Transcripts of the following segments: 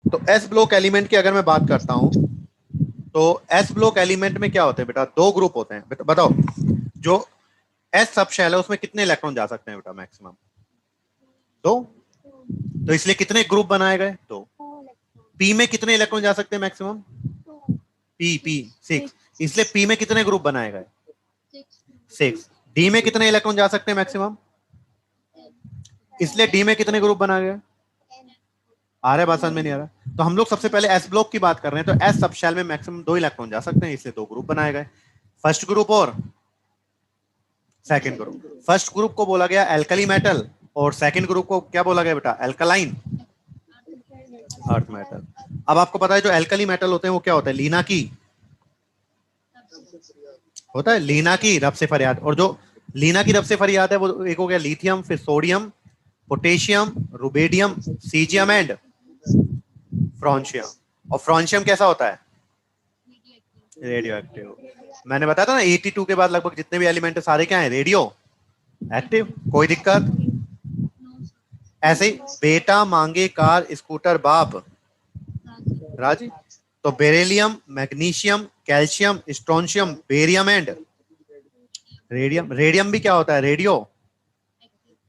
तो S block element की अगर मैं बात करता हूं, तो एस ब्लॉक एलिमेंट में क्या होते हैं बेटा, दो ग्रुप होते हैं बेटा, बताओ। जो एस सब शेल है उसमें कितने इलेक्ट्रॉन जा सकते हैं बेटा, मैक्सिमम दो। तो इसलिए कितने ग्रुप बनाए गए, दो। पी में कितने इलेक्ट्रॉन जा सकते हैं मैक्सिमम, पी पी सिक्स। इसलिए पी में कितने ग्रुप बनाए गए, सिक्स। डी में कितने इलेक्ट्रॉन जा सकते हैं मैक्सिमम, इसलिए डी में कितने ग्रुप बनाए गए। आ रहा है बात समझ में, नहीं आ रहा? तो हम लोग सबसे पहले एस ब्लॉक की बात कर रहे हैं, तो एस सब शेल में मैक्सिमम दो इलेक्ट्रॉन जा सकते हैं, इसलिए दो ग्रुप बनाए गए, फर्स्ट ग्रुप और सेकंड ग्रुप। फर्स्ट ग्रुप को बोला गया एल्कली मेटल, और सेकंड ग्रुप को क्या बोला गया बेटा, एल्कलाइन अर्थ मेटल। अब आपको पता है जो एल्कली मेटल होते हैं वो क्या होता है, लीना की होता है, लीना की रब से फरियाद। और जो लीना की रब से फरियाद है वो एक हो गया लिथियम, फिर sodium, potassium, rubidium, caesium and francium. और फ्रॉन्शियम कैसा होता है, रेडियो एक्टिव। मैंने बताया था ना 82 के बाद लगभग जितने भी एलिमेंट है सारे क्या है, रेडियो एक्टिव। कोई दिक्कत? ऐसे ही बेटा मांगे कार स्कूटर बाप राजी। तो beryllium, magnesium, calcium, strontium, barium and radium. Radium भी क्या होता है, रेडियो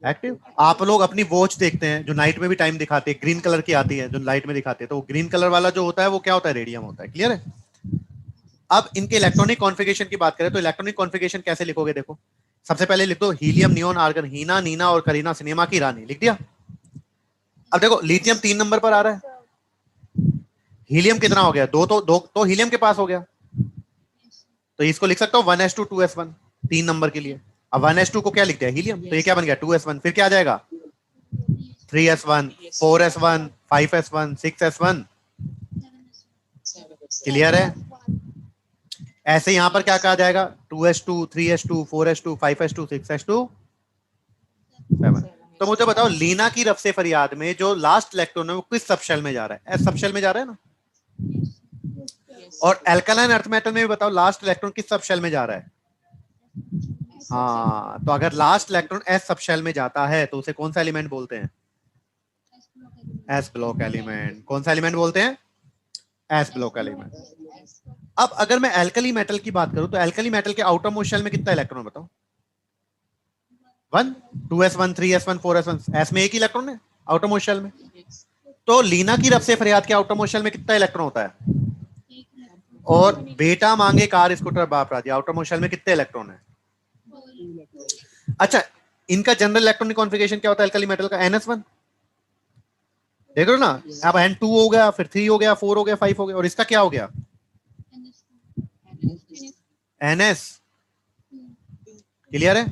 एक्टिव। आप लोग अपनी वॉच देखते हैं जो नाइट में भी टाइम दिखाती है, ग्रीन कलर की आती है जो लाइट में दिखाती है, तो वो ग्रीन कलर वाला जो होता है वो क्या होता है, रेडियम होता है। क्लियर है? अब इनके इलेक्ट्रॉनिक कॉन्फ़िगरेशन की बात करें तो इलेक्ट्रॉनिक कॉन्फ़िगरेशन कैसे लिखोगे, देखो। सबसे पहले लिख दो हीलियम, नियोन, आर्गन, हीना, नीना और करीना सिनेमा की रानी, लिख दिया। अब देखो लिथियम 3 नंबर पर आ रहा है, हीलियम कितना हो गया, दो हीलियम के पास हो गया, तो इसको लिख सकता हूँ 1s2 2s1 3 नंबर के लिए। अब 1s2 को क्या लिख दिया, हीलियम, तो ये क्या बन गया 2s1। फिर क्या आ जाएगा 3s1, 4s1, 5s1, 6s1। Clear है? ऐसे यहां पर क्या कहा जाएगा, 2s2, 3s2, 4s2, 5s2, 6s2, 7। तो मुझे बताओ लीना की रफ से फरियाद में जो लास्ट इलेक्ट्रॉन है वो किस सबशेल में जा रहा है, एस सबशेल में जा रहा है ना। और एल्कालाइन अर्थ मेटल में भी बताओ लास्ट इलेक्ट्रॉन किस सबशेल में जा रहा है। हाँ, तो अगर लास्ट इलेक्ट्रॉन एस सबशेल में जाता है तो उसे कौन सा एलिमेंट बोलते हैं, एस ब्लॉक एलिमेंट। कौन सा एलिमेंट बोलते हैं, एस ब्लॉक एलिमेंट। अब अगर मैं एल्कली मेटल की बात करूं तो एल्कली मेटल के आउटर मोस्ट शेल में कितना इलेक्ट्रॉन बताओ, 1, 2s1, 3s1, 4s1। एस में एक ही इलेक्ट्रॉन है आउटर मोस्ट शेल में। तो लीना की रब से फरियाद के आउटर मोस्ट शेल में कितना इलेक्ट्रॉन होता है, और बेटा मांगे कार स्कूटर बाप राजी आउटर मोस्ट शेल में कितने इलेक्ट्रॉन है। अच्छा, इनका जनरल इलेक्ट्रॉनिक कॉन्फ़िगरेशन क्या होता है एल्कली मेटल का, NS1। देख रहे हो ना, अब N2 हो गया, फिर 3 हो गया, 4 हो गया, 5 हो गया, और इसका क्या हो गया, NS। क्लियर है?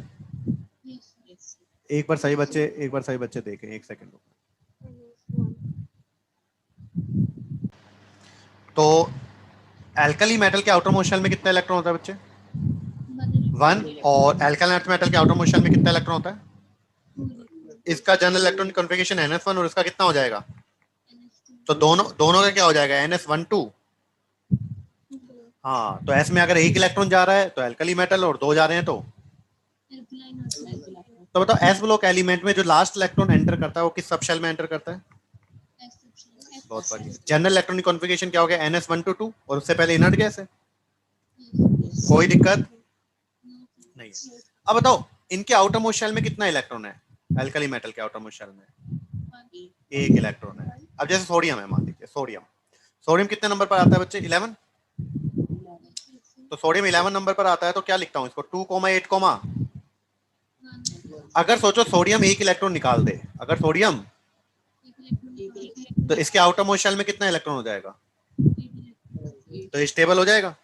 एक बार सही बच्चे देखें, एक सेकंड। तो एल्कली मेटल के आउटर मोस्ट शेल में कितना इलेक्ट्रॉन होता है बच्चे, 1। और एल्कलाइन अर्थ मेटल के आउटर मोस्ट शेल में कितना इलेक्ट्रॉन होता है, इसका जनरल इलेक्ट्रॉनिक कॉन्फ़िगरेशन NS1 और इसका कितना हो जाएगा, तो दोनों दोनों का क्या हो जाएगा, NS12। हाँ, तो एस में अगर एक इलेक्ट्रॉन जा रहा है तो एल्कली मेटल, और दो जा रहे हैं तो बताओ एस ब्लॉक एलिमेंट में जो लास्ट इलेक्ट्रॉन एंटर करता है वो किस सबशेल में एंटर करता है, बहुत बढ़िया। जनरल इलेक्ट्रॉनिक कॉन्फ़िगरेशन क्या हो गया, NS1 to 2, और उससे पहले इनर्ट गैस है, कोई दिक्कत नहीं है। अब बताओ इनके आउटर मोस्ट शेल में कितना इलेक्ट्रॉन है, एल्कली मेटल के आउटर मोस्ट शेल में एक इलेक्ट्रॉन है। अब जैसे सोडियम है, मान लीजिए सोडियम, सोडियम कितने नंबर पर आता है बच्चे, 11। तो सोडियम 11 नंबर पर आता है, तो क्या लिखता हूं इसको, 2, 8। अगर सोचो सोडियम एक इलेक्ट्रॉन निकाल दे, अगर सोडियम, तो इसके आउटर मोस्ट शेल में कितना इलेक्ट्रॉन हो जाएगा, तो स्टेबल हो जाएगा,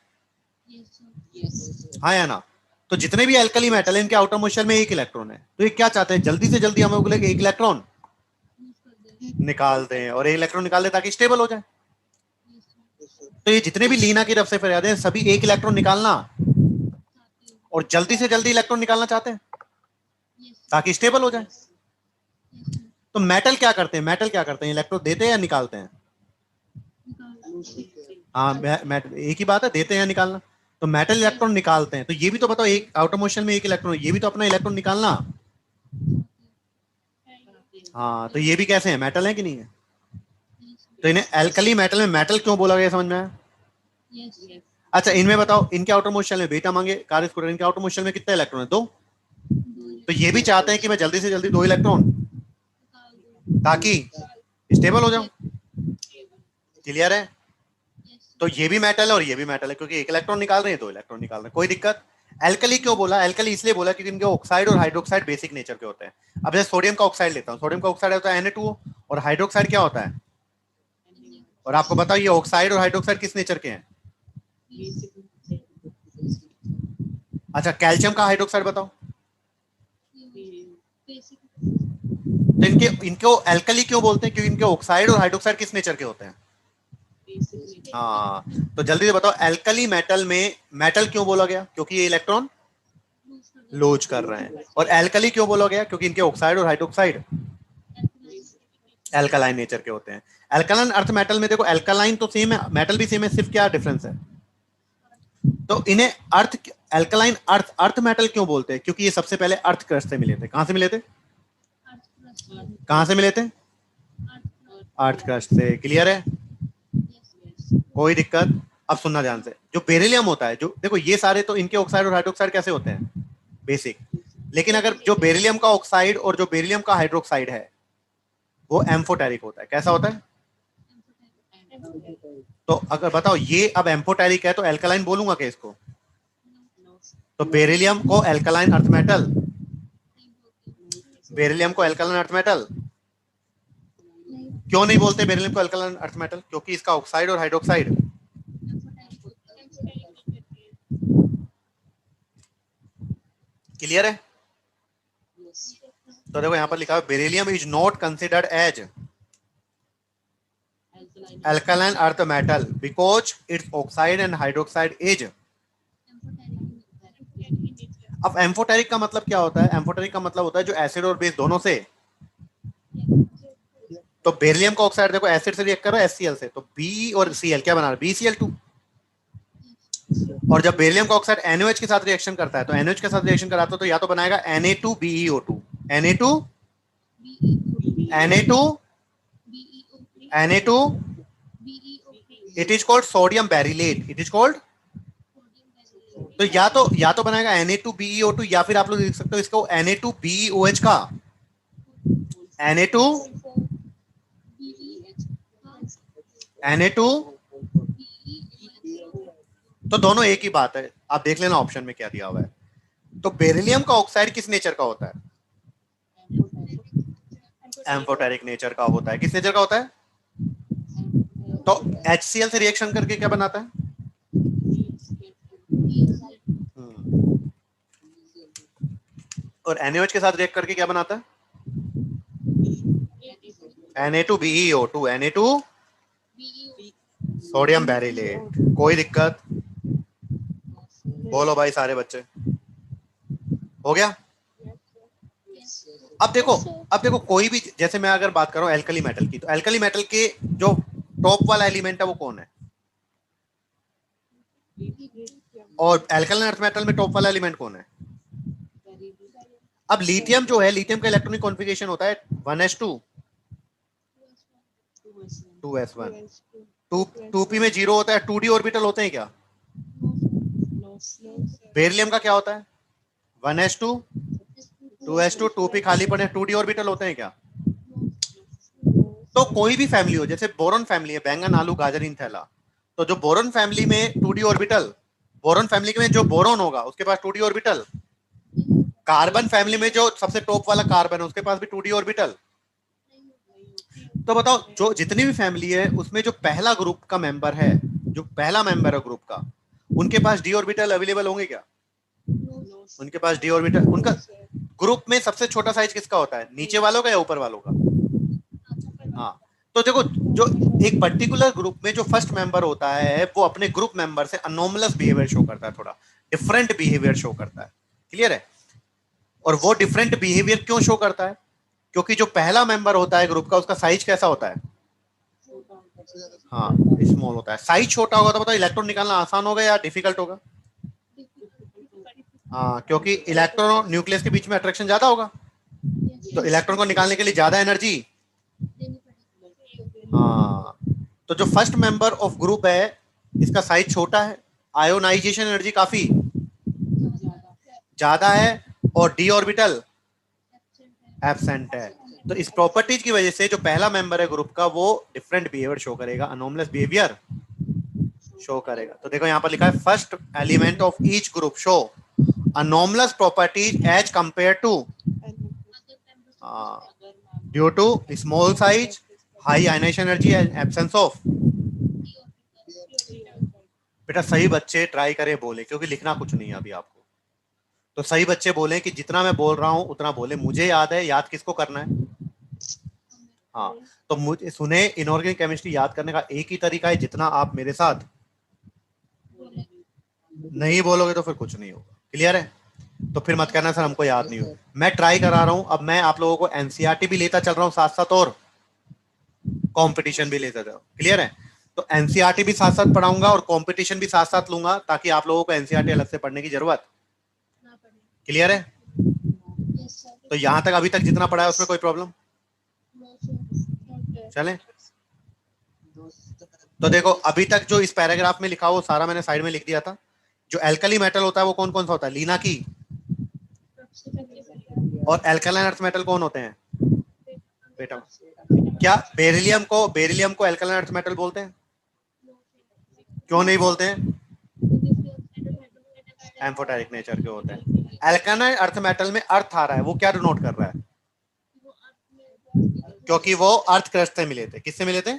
हाँ या ना। तो जितने भी एल्कली मेटल है इनके आउटर मोस्ट शेल में एक इलेक्ट्रॉन है, तो ये क्या चाहते हैं, जल्दी से जल्दी हमें एक इलेक्ट्रॉन निकाल दें, और एक इलेक्ट्रॉन निकाल दें ताकि स्टेबल हो जाए। तो ये जितने भी लीना की तरफ से फरियाद हैं सभी एक इलेक्ट्रॉन निकालना और जल्दी से जल्दी इलेक्ट्रॉन निकालना चाहते हैं ताकि स्टेबल हो जाए। तो मेटल क्या करते हैं, इलेक्ट्रॉन देते हैं या निकालते हैं, हाँ एक ही बात है, देते हैं या निकालना। तो मेटल इलेक्ट्रॉन निकालते हैं, तो ये भी तो बताओ एक आउटर मोशन में एक इलेक्ट्रॉन, ये भी तो अपना इलेक्ट्रॉन निकालना। हाँ, तो ये भी कैसे है, मेटल है कि नहीं है। तो इन्हें एल्कली मेटल में मेटल क्यों बोला गया, समझ में आया? Yes. अच्छा, इनमें बताओ, इनके आउटर मोस्ट शेल में बीटा मांगे कार स्कूटर, इनके आउटर मोस्ट शेल में कितने इलेक्ट्रॉन है? 2। तो ये भी चाहते हैं कि मैं जल्दी से जल्दी 2 इलेक्ट्रॉन, ताकि स्टेबल हो जाऊं। क्लियर है? तो ये भी मेटल है और ये भी मेटल है, क्योंकि एक इलेक्ट्रॉन निकाल रहे हैं, 2 इलेक्ट्रॉन निकाल रहे हैं, कोई दिक्कत। एल्कली क्यों बोला? एल्कली इसलिए बोला क्योंकि इनके ऑक्साइड और हाइड्रोक्साइड बेसिक नेचर के होते हैं। अब जैसे सोडियम का ऑक्साइड लेता हूँ, सोडियम का ऑक्साइड होता है Na2O, और हाइड्रोक्साइड क्या होता है? और आपको बताओ ये ऑक्साइड और हाइड्रोक्साइड किस नेचर के हैं? अच्छा, कैल्शियम का हाइड्रोक्साइड बताओ। तो इनको एल्कली क्यों बोलते हैं? क्योंकि इनके ऑक्साइड और हाइड्रोक्साइड किस नेचर के होते हैं? हाँ, तो जल्दी से बताओ, एल्कली मेटल में मेटल क्यों बोला गया? क्योंकि ये इलेक्ट्रॉन लूज कर रहे हैं। और एल्कली क्यों बोला गया? क्योंकि इनके ऑक्साइड और हाइड्रोक्साइड एल्कलाइन नेचर के होते हैं। एल्कलाइन अर्थ मेटल में देखो, एल्कलाइन तो सेम है, मेटल भी सेम है, सिर्फ क्या डिफरेंस है? तो इन्हें अर्थ एल्कलाइन अर्थ मेटल क्यों बोलते हैं? क्योंकि ये सबसे पहले अर्थ क्रस्ट से मिले थे। कहां से मिले थे? कहां से मिले थे? अर्थ क्रस्ट से। क्लियर है? कोई दिक्कत? अब सुनना ध्यान से, जो बेरिलियम होता है, जो देखो ये सारे तो इनके ऑक्साइड और हाइड्रोक्साइड कैसे होते हैं? बेसिक। लेकिन अगर जो बेरिलियम का ऑक्साइड और जो बेरिलियम का हाइड्रोक्साइड है वो एम्फोटेरिक होता है। कैसा होता है? तो अगर बताओ ये अब एम्फोटेरिक है तो एल्कलाइन बोलूंगा क्या इसको? तो बेरिलियम को एल्कलाइन अर्थ मेटल, बेरिलियम को एल्कलाइन अर्थ मेटल क्यों नहीं बोलते? बेरिलियम को एल्कलाइन अर्थ मेटल क्योंकि इसका ऑक्साइड और हाइड्रोक्साइड क्लियर है? तो देखो यहां पर लिखा है beryllium is not considered as alkaline earth metal because its oxide and hydroxide is। अब एम्फोटेरिक का मतलब क्या होता है? एम्फोटेरिक का मतलब होता है जो एसिड और बेस दोनों से। तो बेरिलियम का ऑक्साइड देखो एसिड से रिएक्ट कर रहा है HCl से, तो बी और Cl क्या बना रहा है? BCl2। और जब बेरिलियम का ऑक्साइड NaOH के साथ रिएक्शन करता है तो NaOH के साथ रिएक्शन कराता है तो या तो बनाएगा Na2BeO2, Na2 Na2 it is called sodium beryllate, it is called. तो या तो बनाएगा Na2BeO2 या फिर आप लोग लिख सकते हो इसको Na2BeOH का Na2 तो दोनों एक ही बात है। आप देख लेना ऑप्शन में क्या दिया हुआ है। तो बेरिलियम का ऑक्साइड किस नेचर का होता है? एम्फोटेरिक नेचर का होता है। किस नेचर का होता है? तो HCl से रिएक्शन करके क्या बनाता है? और NaOH के साथ रिएक्ट करके क्या बनाता है? Na2BeO2, Na2 sodium beryllate. कोई दिक्कत? बोलो भाई सारे बच्चे, हो गया? अब देखो कोई भी, जैसे मैं अगर बात करूं एल्कली मेटल की, तो एल्कली मेटल के जो टॉप वाला एलिमेंट है वो कौन है? और एल्कलाइन अर्थ मेटल में टॉप वाला एलिमेंट कौन है? अब लिथियम जो है, लिथियम का इलेक्ट्रॉनिक कॉन्फ़िगरेशन होता है 1s2 2s1। 2p में 0 होता है। 2d ऑर्बिटल होते हैं क्या? बेरिलियम का क्या होता है? 1s2 2s2 2p खाली पड़े, 2d ऑर्बिटल होते हैं क्या? तो कोई भी फैमिली हो, जैसे बोरॉन फैमिली है, बैंगन आलू गाजर इन थैला, तो जो बोरॉन फैमिली में 2d ऑर्बिटल, बोरॉन फैमिली में जो बोरॉन होगा उसके पास 2d ऑर्बिटल। कार्बन फैमिली में जो सबसे टॉप वाला कार्बन है उसके पास भी 2d ऑर्बिटल। तो बताओ जो जितनी भी फैमिली है उसमें जो पहला ग्रुप का मेंबर है, जो पहला मेंबर है ग्रुप का, उनके पास d ऑर्बिटल अवेलेबल होंगे क्या? उनके पास d ऑर्बिटल, उनका ग्रुप में सबसे छोटा साइज किसका होता है? नीचे वालों का या ऊपर वालों का? हाँ, तो देखो जो एक पर्टिकुलर ग्रुप में जो फर्स्ट मेंबर होता है वो अपने ग्रुप मेंबर से अनोमलस बिहेवियर शो करता है, थोड़ा डिफरेंट बिहेवियर शो करता है। क्लियर है? और वो डिफरेंट बिहेवियर क्यों शो करता है? क्योंकि जो पहला मेंबर होता है ग्रुप का उसका साइज कैसा होता है? हाँ, स्मॉल होता है। साइज छोटा होगा तो बताओ इलेक्ट्रॉन निकालना आसान होगा या डिफिकल्ट होगा? हाँ, क्योंकि इलेक्ट्रॉन और न्यूक्लियस के बीच में अट्रैक्शन ज्यादा होगा, तो इलेक्ट्रॉन को निकालने के लिए ज्यादा एनर्जी। हाँ, तो जो फर्स्ट मेंबर ऑफ ग्रुप है इसका साइज छोटा है, आयोनाइजेशन एनर्जी काफी ज्यादा है और डी ऑर्बिटल एब्सेंट है। तो इस प्रॉपर्टीज की वजह से जो पहला मेंबर है ग्रुप का वो डिफरेंट बिहेवियर शो करेगा, अनोमलस बिहेवियर शो करेगा। तो देखो यहां पर लिखा है first element of each group show anomalous properties as compare to due to small size, high ionisation energy and absence of. बेटा सही बच्चे ट्राई करें बोले, क्योंकि लिखना कुछ नहीं है अभी आपको। तो सही बच्चे बोले कि जितना मैं बोल रहा हूं उतना बोले, मुझे याद है, याद किसको करना है? हाँ, तो मुझे सुने, इनऑर्गेनिक केमिस्ट्री याद करने का एक ही तरीका है, जितना आप मेरे साथ नहीं बोलोगे तो फिर कुछ नहीं होगा। क्लियर है? तो फिर मत कहना सर हमको याद नहीं हो। मैं ट्राई करा रहा हूं, अब मैं आप लोगों को एनसीईआरटी भी लेता चल रहा हूं साथ साथ और कंपटीशन भी लेता जाऊं। क्लियर है? तो एनसीईआरटी भी साथ साथ पढ़ाऊंगा और कंपटीशन भी साथ साथ लूंगा, ताकि आप लोगों को एनसीईआरटी अलग से पढ़ने की जरूरत। क्लियर है? तो यहां तक अभी तक जितना पढ़ा है उसमें कोई प्रॉब्लम? चले, तो देखो अभी तक जो इस पैराग्राफ में लिखा हो सारा मैंने साइड में लिख दिया था। जो एल्कली मेटल होता है वो कौन कौन सा होता है? लीना की। और एल्कलाइन अर्थ मेटल कौन होते हैं बेटा? क्या बेरिलियम को एल्कलाइन अर्थ मेटल बोलते हैं? क्यों नहीं बोलते हैं? एम्फोटेरिक नेचर के होते हैं। एल्कलाइन अर्थ मेटल में अर्थ आ रहा है, वो क्या डिनोट कर रहा है? क्योंकि वो अर्थ क्रस्ट से मिले थे। किससे मिले थे?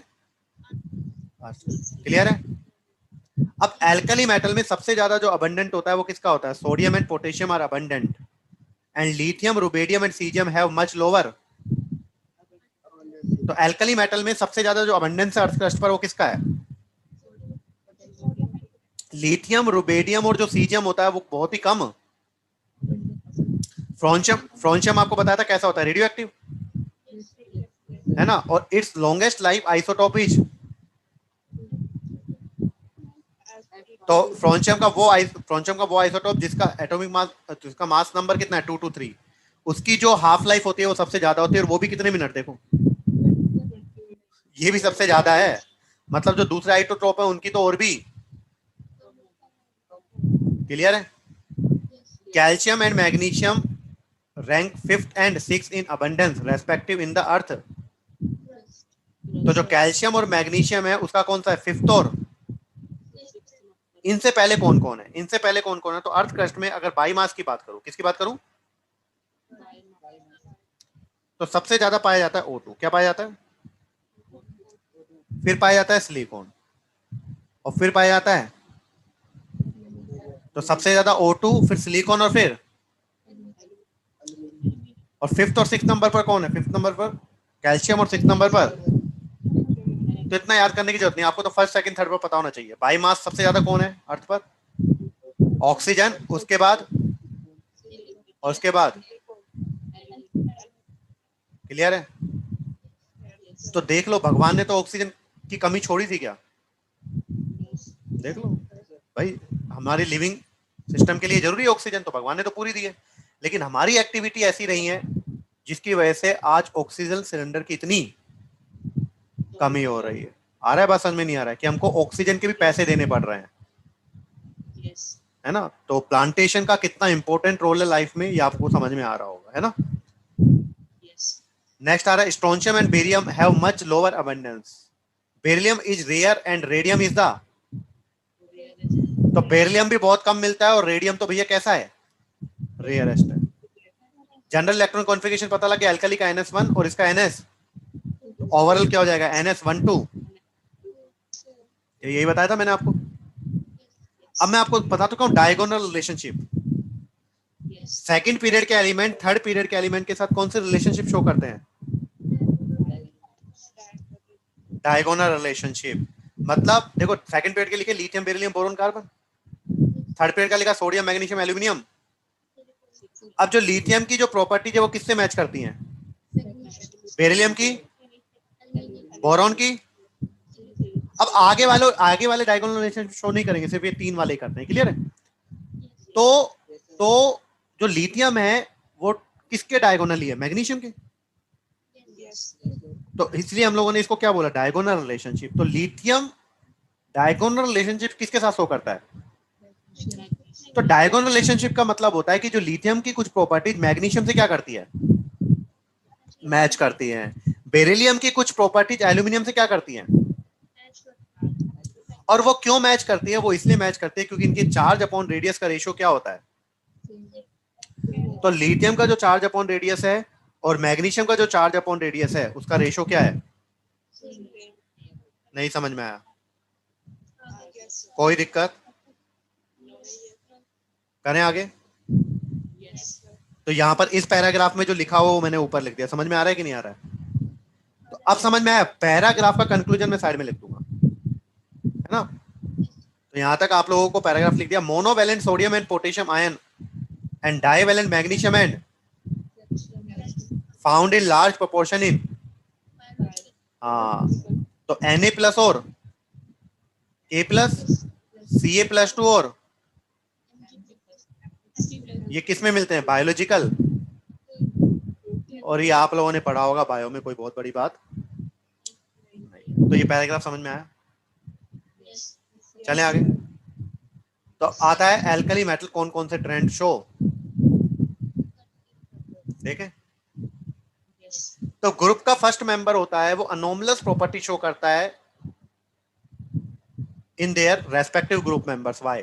क्लियर है? अब एल्कली मेटल में सबसे ज्यादा जो अबंडेंट होता है वो किसका होता है? Sodium and potassium are abundant and lithium, rubidium and caesium have much lower. तो एल्कली मेटल में सबसे ज्यादा जो अबंडेंस है अर्थ क्रस्ट पर वो किसका है? लिथियम, रुबेडियम और जो सीजियम होता है वो बहुत ही कम। फ्रोंशियम आपको बताया था कैसा होता है? रेडियो एक्टिव है ना। और it's longest life isotope is, तो फ्रोंशियम का वो आइसोटोप जिसका एटॉमिक मास, जिसका मास नंबर कितना है? 223। उसकी जो हाफ लाइफ होती है वो सबसे ज्यादा होती है, और वो भी कितने मिनट? देखो ये भी सबसे ज्यादा है। मतलब जो दूसरे आइसोटोप है उनकी तो और भी। क्लियर है? Calcium and magnesium rank 5th and 6th in abundance respective in the earth. तो जो कैल्शियम और मैग्नीशियम है उसका कौन सा है? 5th। और इनसे पहले कौन कौन है? इनसे पहले कौन कौन है? तो अर्थ क्रस्ट में अगर बायोमास की बात करूं, किसकी बात करूं, तो सबसे ज्यादा पाया जाता है O2। क्या पाया जाता है? फिर पाया जाता है सिलिकॉन, और फिर पाया जाता है, तो सबसे ज्यादा O2, फिर सिलिकॉन, और 5th और 6th नंबर पर कौन है? 5th नंबर पर कैल्शियम और 6th नंबर पर। तो इतना याद करने की जरूरत नहीं, आपको तो फर्स्ट सेकंड थर्ड पर पता होना चाहिए। बायोमास सबसे ज्यादा कौन है अर्थ पर? ऑक्सीजन, उसके बाद, और उसके बाद। क्लियर है? तो देख लो भगवान ने तो ऑक्सीजन की कमी छोड़ी थी क्या? देख लो भाई, हमारे लिविंग सिस्टम के लिए जरूरी है ऑक्सीजन, तो भगवान ने तो पूरी दी है। लेकिन हमारी एक्टिविटी ऐसी रही है जिसकी वजह से आज ऑक्सीजन सिलेंडर की इतनी कमी हो रही है। आ रहा है बात समझ में? नहीं आ रहा है कि हमको ऑक्सीजन के भी पैसे देने पड़ रहे हैं, है ना। तो प्लांटेशन का कितना इंपॉर्टेंट रोल है लाइफ में, ये आपको समझ में आ रहा होगा, है ना। नेक्स्ट आ रहा है strontium and barium have much lower abundance. Beryllium is rare and radium is the, तो बेरिलियम भी बहुत कम मिलता है और रेडियम तो भैया कैसा है? रेयरेस्ट है। जनरल इलेक्ट्रॉन कॉन्फ़िगरेशन पता लग गया, अल्कली का NS1 और इसका NS, ओवरऑल क्या हो जाएगा? NS12। यही बताया था मैंने आपको। अब मैं आपको बता चुका हूं डायगोनल रिलेशनशिप। सेकंड पीरियड के एलिमेंट थर्ड पीरियड के एलिमेंट के साथ कौन से रिलेशनशिप शो करते हैं? Diagonal relationship. मतलब देखो सेकंड पीरियड के लिखे lithium, beryllium, boron, carbon. Third period का लिखा सोडियम, मैग्नीशियम, एल्यूमिनियम। अब जो लिथियम की जो प्रॉपर्टी है वो किससे मैच करती हैं? बेरिलियम की, बोरॉन की। अब आगे वाले डायगोनल रिलेशनशिप शो नहीं करेंगे, सिर्फ ये तीन वाले ही करते हैं। क्लियर है? तो तो जो लिथियम है वो किसके डायगोनली है? मैग्नीशियम के। तो इसलिए हम लोगों ने इसको क्या बोला, डायगोनल रिलेशनशिप। तो लिथियम डायगोनल रिलेशनशिप किसके साथ शो करता है? तो डायगोनल रिलेशनशिप का मतलब होता है कि जो लिथियम की कुछ प्रॉपर्टीज मैग्नीशियम से क्या करती है, मैच करती हैं। बेरिलियम की कुछ प्रॉपर्टीज एल्यूमिनियम से क्या करती हैं, और वो क्यों मैच करती है? वो इसलिए मैच करती है क्योंकि इनके चार्ज अपॉन रेडियस का रेशियो क्या होता है। तो लिथियम का जो चार्ज अपॉन रेडियस है और मैग्नीशियम का जो चार्ज अपॉन रेडियस है उसका रेशियो क्या है? नहीं समझ में आया? कोई दिक्कत? करें आगे? तो यहां पर इस पैराग्राफ में जो लिखा हुआ वो मैंने ऊपर लिख दिया। समझ में आ रहा है कि नहीं आ रहा है? तो अब समझ में आया। पैराग्राफ का कंक्लूजन में साइड में लिख दूंगा, है ना? तो यहां तक आप लोगों को पैराग्राफ लिख दिया। Monovalent sodium and potassium ion and divalent magnesium and found in large proportion in, हाँ, तो Na प्लस और A प्लस, Ca+2 और ये किस में मिलते हैं? बायोलॉजिकल। और ये आप लोगों ने पढ़ा होगा बायो में, कोई बहुत बड़ी बात नहीं। तो ये पैराग्राफ समझ में आया? चलें आगे। तो आता है एल्कली मेटल कौन कौन से ट्रेंड शो, देखें। तो ग्रुप का फर्स्ट मेंबर होता है वो अनोमलस प्रॉपर्टी शो करता है in their respective group members. Why?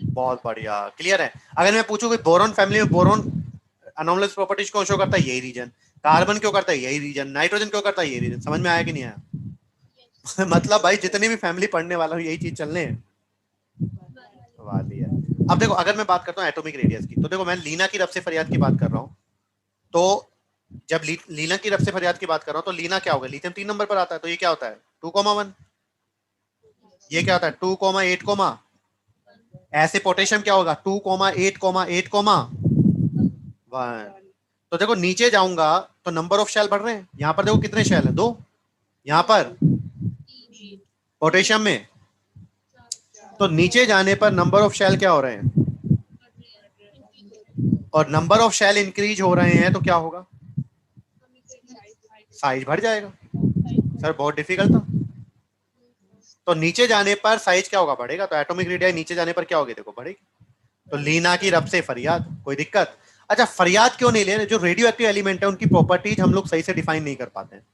बहुत बढ़िया, क्लियर है। अगर मैं पूछूं कि बोरॉन फैमिली में बोरॉन अनोमलस प्रॉपर्टीज क्यों शो करता है? यही रीजन। कार्बन क्यों करता है? यही रीजन। नाइट्रोजन क्यों करता है? यही रीजन। समझ में आया कि नहीं आया? मतलब भाई जितनी भी फैमिली पढ़ने वाला हूँ यही चीज चलने वाली है। अब देखो, अगर मैं बात करता हूँ एटॉमिक रेडियस की, तो देखो मैं लीना की रब से फरियाद की बात कर रहा हूँ। तो जब लीना की रब से फरियाद की बात कर रहा हूँ तो लीना क्या होगा? लिथियम 3 नंबर पर आता है, तो ये क्या होता है? 2,1। ये क्या होता है? 2,8, ऐसे पोटेशियम क्या होगा? 2,8,8,1। तो देखो नीचे जाऊंगा तो नंबर ऑफ शेल बढ़ रहे हैं। यहाँ पर देखो कितने शेल हैं? 2। यहाँ पर पोटेशियम में, तो नीचे जाने पर नंबर ऑफ शेल क्या हो रहे हैं? और नंबर ऑफ शेल इंक्रीज हो रहे हैं तो क्या होगा? साइज बढ़ जाएगा। सर बहुत डिफिकल्ट था। तो नीचे जाने पर साइज क्या होगा? बढ़ेगा। तो एटॉमिक रेडियस नीचे जाने पर क्या होगी? देखो बढ़ेगी। तो लीना की रब से फरियाद, कोई दिक्कत? अच्छा, फरियाद क्यों नहीं ले रहे? जो रेडियो एक्टिव एलिमेंट है उनकी प्रॉपर्टीज हम लोग सही से डिफाइन नहीं कर पाते हैं।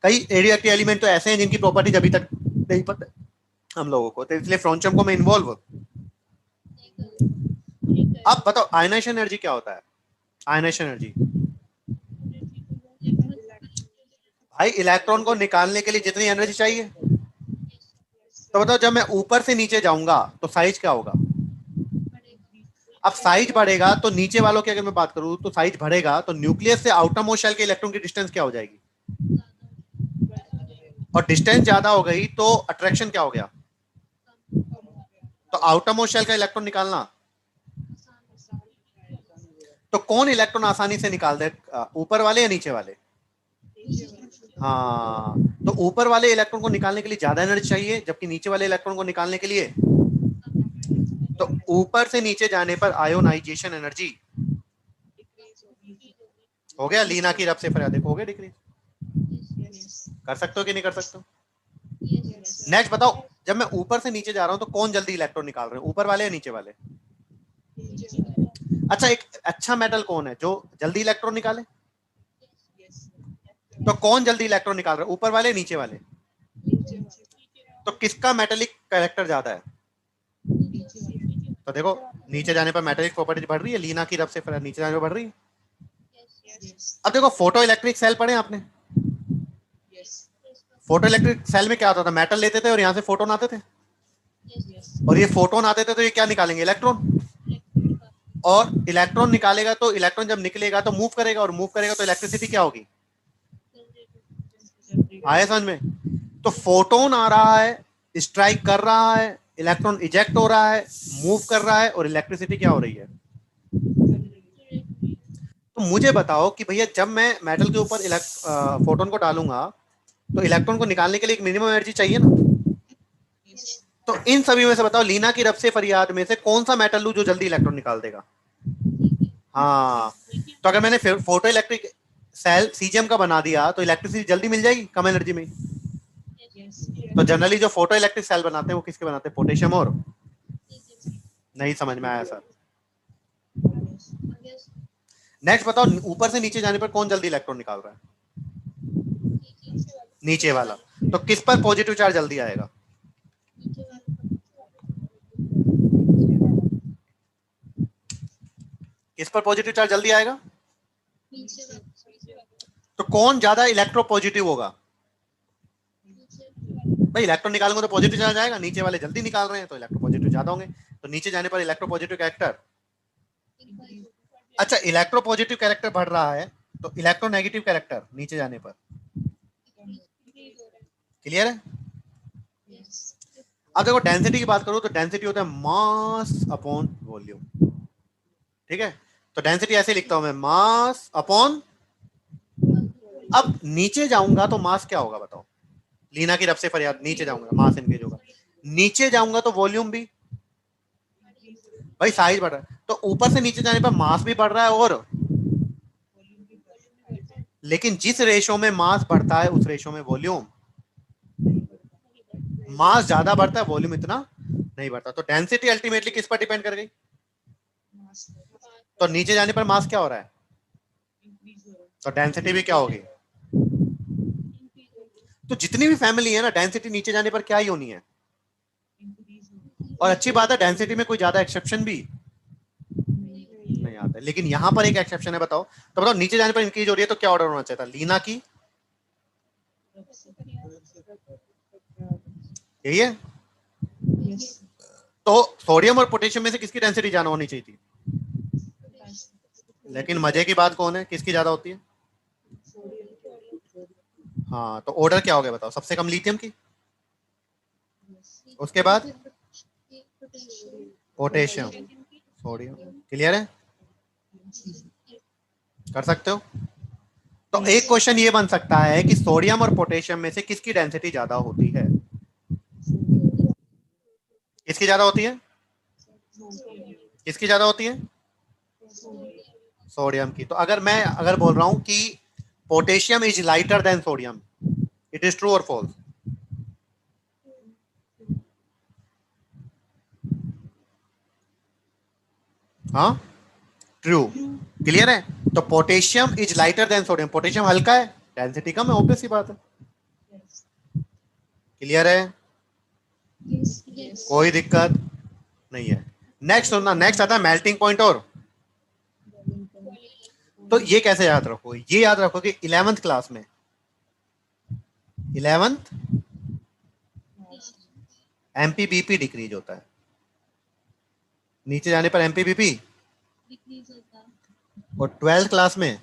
कई रेडियो एक्टिव एलिमेंट तो ऐसे हैं जिनकी प्रॉपर्टीज अभी तक नहीं पता हम लोगों को, तो इसलिए फ्रॉन्चम को मैं इन्वॉल्व। अब बताओ आयनाइजेशन एनर्जी क्या होता है? आयनाइजेशन एनर्जी भाई इलेक्ट्रॉन को निकालने के लिए जितनी एनर्जी चाहिए। तो बताओ जब मैं ऊपर से नीचे जाऊंगा तो साइज क्या होगा? अब साइज बढ़ेगा तो नीचे वालों की अगर मैं बात करूं तो साइज बढ़ेगा, तो न्यूक्लियस से आउटर मोस्ट शेल के इलेक्ट्रॉन की डिस्टेंस क्या हो जाएगी? और डिस्टेंस ज्यादा हो गई तो अट्रैक्शन क्या हो गया? तो आउटर मोस्ट शेल का इलेक्ट्रॉन निकालना, तो कौन इलेक्ट्रॉन आसानी से निकाल दे? ऊपर वाले या नीचे वाले? हाँ, तो ऊपर वाले इलेक्ट्रॉन को निकालने के लिए ज्यादा एनर्जी चाहिए, जबकि नीचे वाले इलेक्ट्रॉन को निकालने के लिए, तो ऊपर से नीचे जाने पर आयोनाइजेशन एनर्जी हो गया। लीना की रब से फरियाद, देखो हो गया डिक्रीज। कर सकते हो कि नहीं कर सकते हो? नेक्स्ट बताओ, जब मैं ऊपर से नीचे जा रहा हूं तो कौन जल्दी इलेक्ट्रॉन निकाल रहे हैं? ऊपर वाले या नीचे वाले? अच्छा, एक अच्छा मेटल कौन है जो जल्दी इलेक्ट्रॉन निकाले? तो कौन जल्दी इलेक्ट्रॉन निकाल रहा है? ऊपर वाले नीचे वाले? तो किसका मेटेलिक कैरेक्टर ज्यादा है? तो देखो नीचे जाने पर मेटेलिक प्रॉपर्टी बढ़ रही है। लीना की रब से नीचे जाने पर बढ़ रही है। अब देखो फोटो इलेक्ट्रिक सेल पढ़े आपने? फोटो इलेक्ट्रिक सेल में क्या होता था? मेटल लेते थे और यहाँ से फोटोन आते थे, और ये फोटोन आते थे तो ये क्या निकालेंगे? इलेक्ट्रॉन। और इलेक्ट्रॉन निकालेगा तो इलेक्ट्रॉन जब निकलेगा तो मूव करेगा, और मूव करेगा तो इलेक्ट्रिसिटी क्या होगी? आया समझ में? तो फोटोन आ रहा है, स्ट्राइक कर रहा है, इलेक्ट्रॉन इजेक्ट हो रहा है, मूव कर रहा है, और इलेक्ट्रिसिटी क्या हो रही है? तो मुझे बताओ कि भैया जब मैं मेटल के ऊपर फोटोन को डालूंगा तो इलेक्ट्रॉन को निकालने के लिए एक मिनिमम एनर्जी चाहिए ना। तो इन सभी में से बताओ लीना की रब से फरियाद में से कौन सा मेटल लू जो जल्दी इलेक्ट्रॉन निकाल देगा? हाँ, तो अगर मैंने फोटो इलेक्ट्रिक सेल सीजीएम का बना दिया तो इलेक्ट्रिसिटी जल्दी मिल जाएगी कम एनर्जी में। तो जनरली जो फोटो इलेक्ट्रिक सेल बनाते हैं वो किसके बनाते हैं? पोटेशियम और, नहीं समझ में आया सर। नेक्स्ट बताओ, ऊपर से नीचे जाने पर कौन जल्दी इलेक्ट्रॉन निकाल रहा है? नीचे वाला। तो किस पर पॉजिटिव चार्ज जल्दी आएगा? किस पर पॉजिटिव चार्ज जल्दी आएगा? तो कौन ज्यादा इलेक्ट्रो पॉजिटिव होगा? भाई इलेक्ट्रॉन निकालूंगा तो पॉजिटिव चार्ज आएगा, नीचे वाले जल्दी निकाल रहे हैं तो इलेक्ट्रो पॉजिटिव ज्यादा होंगे। तो नीचे जाने पर इलेक्ट्रो पॉजिटिव कैरेक्टर, अच्छा इलेक्ट्रो पॉजिटिव कैरेक्टर बढ़ रहा है तो इलेक्ट्रो नेगेटिव कैरेक्टर नीचे जाने पर क्लियर है? अब देखो डेंसिटी की बात करूं तो डेंसिटी होता है मास अपॉन वॉल्यूम, ठीक है? तो डेंसिटी ऐसे लिखता हूं मैं, मास अपॉन, अब नीचे जाऊंगा तो मास क्या होगा बताओ? लीना की रब से फरियाद, नीचे जाऊंगा मास इनकेज होगा, नीचे जाऊंगा तो वॉल्यूम भी, भाई साइज बढ़ रहा है, तो ऊपर से नीचे जाने पर मास भी बढ़ रहा है और, लेकिन जिस रेशो में मास बढ़ता है उस रेशो में वॉल्यूम, मास ज्यादा बढ़ता है वॉल्यूम इतना नहीं बढ़ता। तो डेंसिटी अल्टीमेटली किस पर डिपेंड कर गई? तो नीचे जाने पर मास क्या हो रहा है? तो डेंसिटी भी क्या होगी? तो जितनी भी फैमिली है ना, डेंसिटी नीचे जाने पर क्या ही होनी है? और अच्छी बात है डेंसिटी में कोई ज्यादा एक्सेप्शन भी नहीं आता है, लेकिन यहां पर एक एक्सेप्शन है, बताओ तो बताओ, नीचे जाने पर इंक्रीज हो रही है तो क्या ऑर्डर होना चाहिए था? लीना की, यही है। तो सोडियम और पोटेशियम में से किसकी डेंसिटी ज्यादा होनी चाहिए थी? लेकिन मजे की बात कौन है, किसकी ज्यादा होती है? हाँ, तो ऑर्डर क्या हो गया बताओ? सबसे कम लिथियम की, उसके बाद पोटेशियम, सोडियम, क्लियर है? कर सकते हो? तो एक क्वेश्चन ये बन सकता है कि सोडियम और पोटेशियम में से किसकी डेंसिटी ज्यादा होती है? किसकी ज्यादा होती है? किसकी ज्यादा होती है? सोडियम की। तो अगर मैं बोल रहा हूं कि potassium is lighter than sodium, it is true और फॉल्स? हाँ, ट्रू, क्लियर है? तो potassium is lighter than sodium, potassium हल्का है, डेंसिटी कम है, ऑब्वियस सी बात है। क्लियर है? कोई दिक्कत नहीं है। नेक्स्ट सुनना, नेक्स्ट आता है मेल्टिंग पॉइंट। और तो ये कैसे याद रखो? ये याद रखो कि 11th क्लास में, 11th एमपीबीपी डिक्रीज होता है, नीचे जाने पर एमपीबीपी, और 12th क्लास में,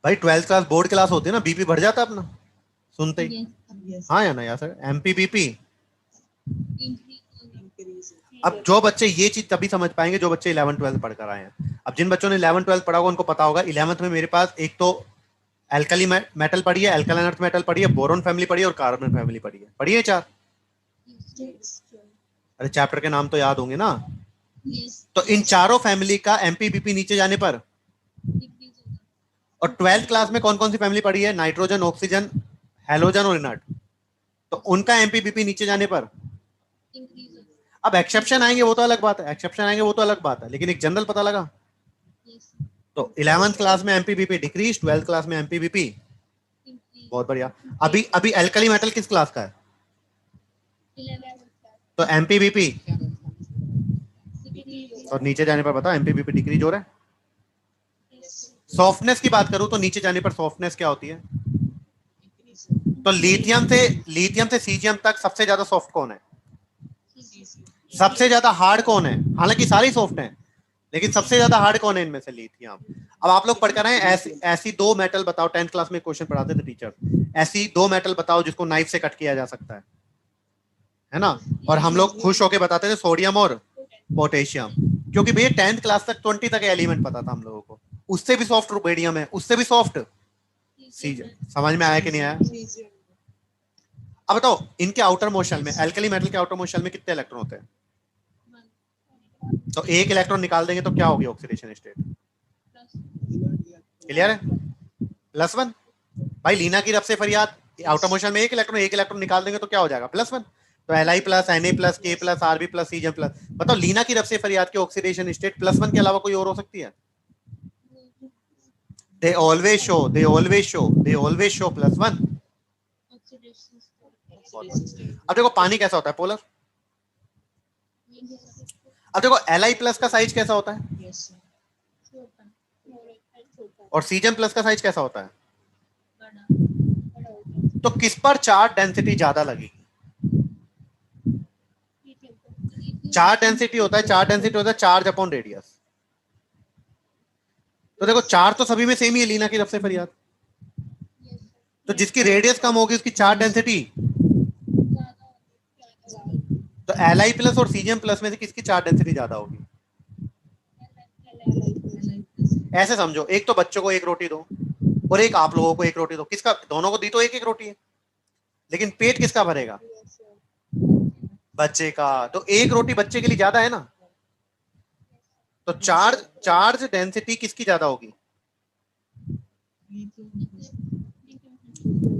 भाई 12th क्लास बोर्ड क्लास होती है ना, बीपी बढ़ जाता है अपना सुनते ही। हाँ या ना यार सर, एमपीबीपी। अब जो बच्चे, ये चीज तभी समझ पाएंगे जो बच्चे 11th-12th पढ़कर आए हैं। अब जिन बच्चों ने 11th-12th पढ़ा होगा उनको पता होगा 11th में मेरे पास एक तो एल्कली मेटल पढ़ी है, एल्कलाइन अर्थ मेटल पढ़ी है, बोरोन फैमिली पढ़ी है और कार्बन फैमिली पढ़ी है चार। अरे चैप्टर के नाम तो याद होंगे ना? तो इन चारों फैमिली का एमपीबीपी नीचे जाने पर, और 12th क्लास में कौन कौन सी फैमिली पढ़ी है? नाइट्रोजन, ऑक्सीजन, हेलोजन और इनर्ट, तो उनका एमपीबीपी नीचे जाने पर, अब एक्सेप्शन आएंगे वो तो अलग बात है, एक्सेप्शन आएंगे वो तो अलग बात है, लेकिन एक जनरल पता लगा। तो 11th क्लास में एमपीबीपी डिक्रीज, 12th क्लास में एमपीबीपी, बहुत बढ़िया। अभी अभी एल्कली मेटल किस क्लास का है? तो एमपीबीपी, और नीचे जाने पर बताओ एमपीबीपी डिक्रीज हो रहा है। सॉफ्टनेस की बात करूं तो नीचे जाने पर सॉफ्टनेस क्या होती है? तो लिथियम से सीजियम तक सबसे ज्यादा सॉफ्ट कौन है? सबसे ज्यादा हार्ड कौन है? हालांकि सारी सॉफ्ट हैं, लेकिन सबसे ज्यादा हार्ड कौन है इनमें से? लिथियम। अब आप लोग पढ़कर आए, ऐसी दो मेटल बताओ, 10th क्लास में क्वेश्चन पढ़ाते थे टीचर, ऐसी दो मेटल बताओ जिसको नाइफ से कट किया जा सकता है ना? और हम लोग खुश होके बताते थे सोडियम और पोटेशियम, क्योंकि भैया 10th क्लास तक 20 तक एलिमेंट पता था हम लोगों को। उससे भी सॉफ्ट रुबेडियम है, उससे भी सॉफ्ट सीजियम। समझ में आया कि नहीं आया? अब बताओ इनके आउटर मोशन में, एल्कली मेटल के आउटर मोशन में कितने इलेक्ट्रॉन होते हैं? तो एक इलेक्ट्रॉन निकाल देंगे तो क्या होगी ऑक्सीडेशन स्टेट? क्लियर है? +1। भाई लीना की रब से फरियाद, आउटर मोशन में एक इलेक्ट्रॉन निकाल देंगे तो क्या हो जाएगा? +1। तो Li plus Na plus K plus Rb plus Cgm plus, बताओ लीना की रब से फरियाद की ऑक्सीडेशन स्टेट +1 के अलावा कोई और हो सकती है? They always show +1। अब देखो पानी कैसा होता है? पोलर। अब देखो Li प्लस का साइज कैसा होता है और Cgm प्लस का साइज कैसा होता है? तो किस पर चार्ज डेंसिटी ज्यादा लगेगी? चार्ज डेंसिटी होता है चार्ज अपॉन रेडियस। तो देखो चार्ज तो सभी में सेम ही है लीना की रब से फरियाद, तो जिसकी रेडियस कम होगी उसकी चार्ज डेंसिटी, तो Li प्लस और Cgm प्लस में से किसकी चार्ज डेंसिटी ज्यादा होगी? ऐसे समझो, एक तो बच्चों को एक रोटी दो और एक आप लोगों को एक रोटी दो, किसका? दोनों को दी तो एक एक रोटी है, लेकिन पेट किसका भरेगा? बच्चे का। तो एक रोटी बच्चे के लिए ज्यादा है ना, तो चार्ज डेंसिटी किसकी ज्यादा होगी?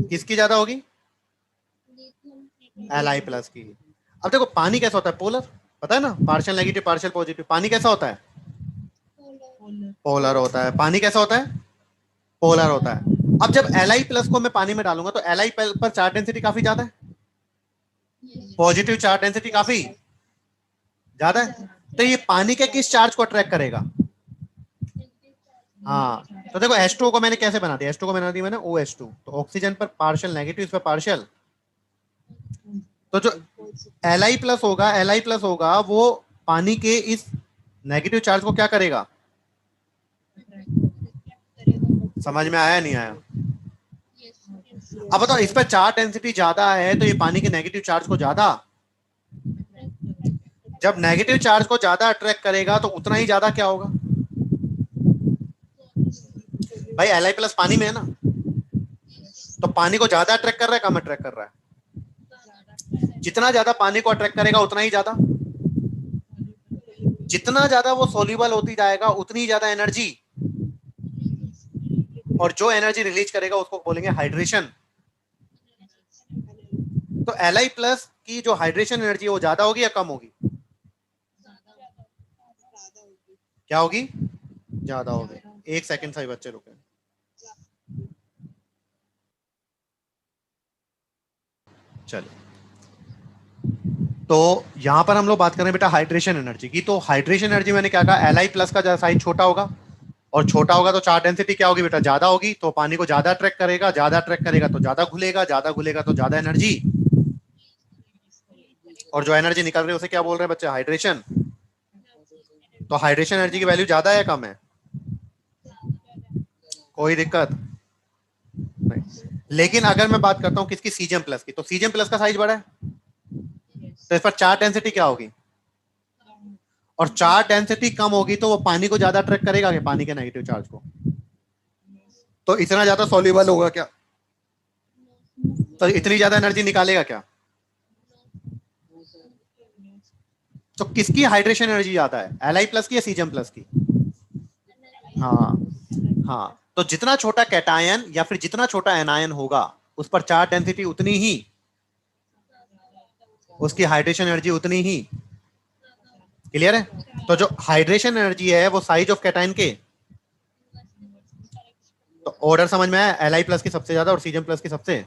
किसकी ज्यादा होगी? Li प्लस की। अब देखो पानी कैसा होता है? पोलर, पता है ना, पार्शियल नेगेटिव पार्शियल पॉजिटिव। पानी कैसा होता है? पोलर होता है। पानी कैसा होता है? पोलर होता है। अब जब Li प्लस को मैं पानी में डालूंगा तो Li पर चार्ज डेंसिटी काफी ज्यादा है, पॉजिटिव चार्ज डेंसिटी काफी ज्यादा है, तो ये पानी के किस चार्ज को अट्रैक्ट करेगा? हाँ, तो देखो H2O को मैंने कैसे बना दिया? H2O को बना दिया मैंने OH2, तो ऑक्सीजन पर पार्शियल नेगेटिव, इस पर पार्शियल, तो जो Li प्लस होगा वो पानी के इस नेगेटिव चार्ज को क्या करेगा? समझ में आया नहीं आया? अब बताओ, इस पर चार्ज डेंसिटी ज्यादा है तो ये पानी के नेगेटिव चार्ज को ज्यादा, जब नेगेटिव चार्ज को ज्यादा अट्रैक्ट करेगा तो उतना ही ज्यादा क्या होगा? भाई Li प्लस पानी में है ना, तो पानी को ज्यादा अट्रैक्ट कर रहा है, कम अट्रैक्ट कर रहा है? जितना ज्यादा पानी को अट्रैक्ट करेगा उतना ही ज्यादा, जितना ज्यादा वो सोल्यूबल होती जाएगा उतनी ज्यादा एनर्जी, और जो एनर्जी रिलीज करेगा उसको बोलेंगे हाइड्रेशन। तो Li प्लस की जो हाइड्रेशन एनर्जी है वो ज्यादा होगी या कम होगी? क्या होगी? ज्यादा होगी। एक सेकंड सही बच्चे रुके। चलिए, तो यहां पर हम लोग बात कर रहे हैं बेटा हाइड्रेशन एनर्जी की। तो हाइड्रेशन एनर्जी मैंने क्या कहा? Li प्लस का साइज छोटा होगा, और छोटा होगा तो चार्ज डेंसिटी क्या होगी बेटा? ज्यादा होगी, तो पानी को ज्यादा अट्रैक्ट करेगा, तो ज्यादा घुलेगा, तो ज्यादा एनर्जी, और जो एनर्जी निकल रही है उसे क्या बोल रहे हैं बच्चे? हाइड्रेशन। तो हाइड्रेशन एनर्जी की वैल्यू ज्यादा है या कम है? कोई दिक्कत नहीं। लेकिन अगर मैं बात करता हूं किसकी? Cgm प्लस की, तो Cgm प्लस का साइज बड़ा है, तो इस पर चार्ज डेंसिटी क्या होगी? और चार्ज डेंसिटी कम होगी तो वो पानी को ज्यादा अट्रैक्ट करेगा कि पानी के नेगेटिव चार्ज को? तो इतना ज्यादा सॉल्युबल होगा क्या? तो इतनी ज्यादा एनर्जी निकालेगा क्या? तो किसकी हाइड्रेशन एनर्जी ज्यादा है? Li प्लस की या Cgm प्लस की? हाँ हाँ, तो जितना छोटा कैटायन या फिर जितना छोटा एनायन होगा उस पर चार्ज डेंसिटी उतनी ही, उसकी हाइड्रेशन एनर्जी उतनी ही। क्लियर है? तो जो हाइड्रेशन एनर्जी है वो साइज ऑफ कैटायन के, तो ऑर्डर समझ में आया? Li प्लस की सबसे ज्यादा और Cgm प्लस की सबसे।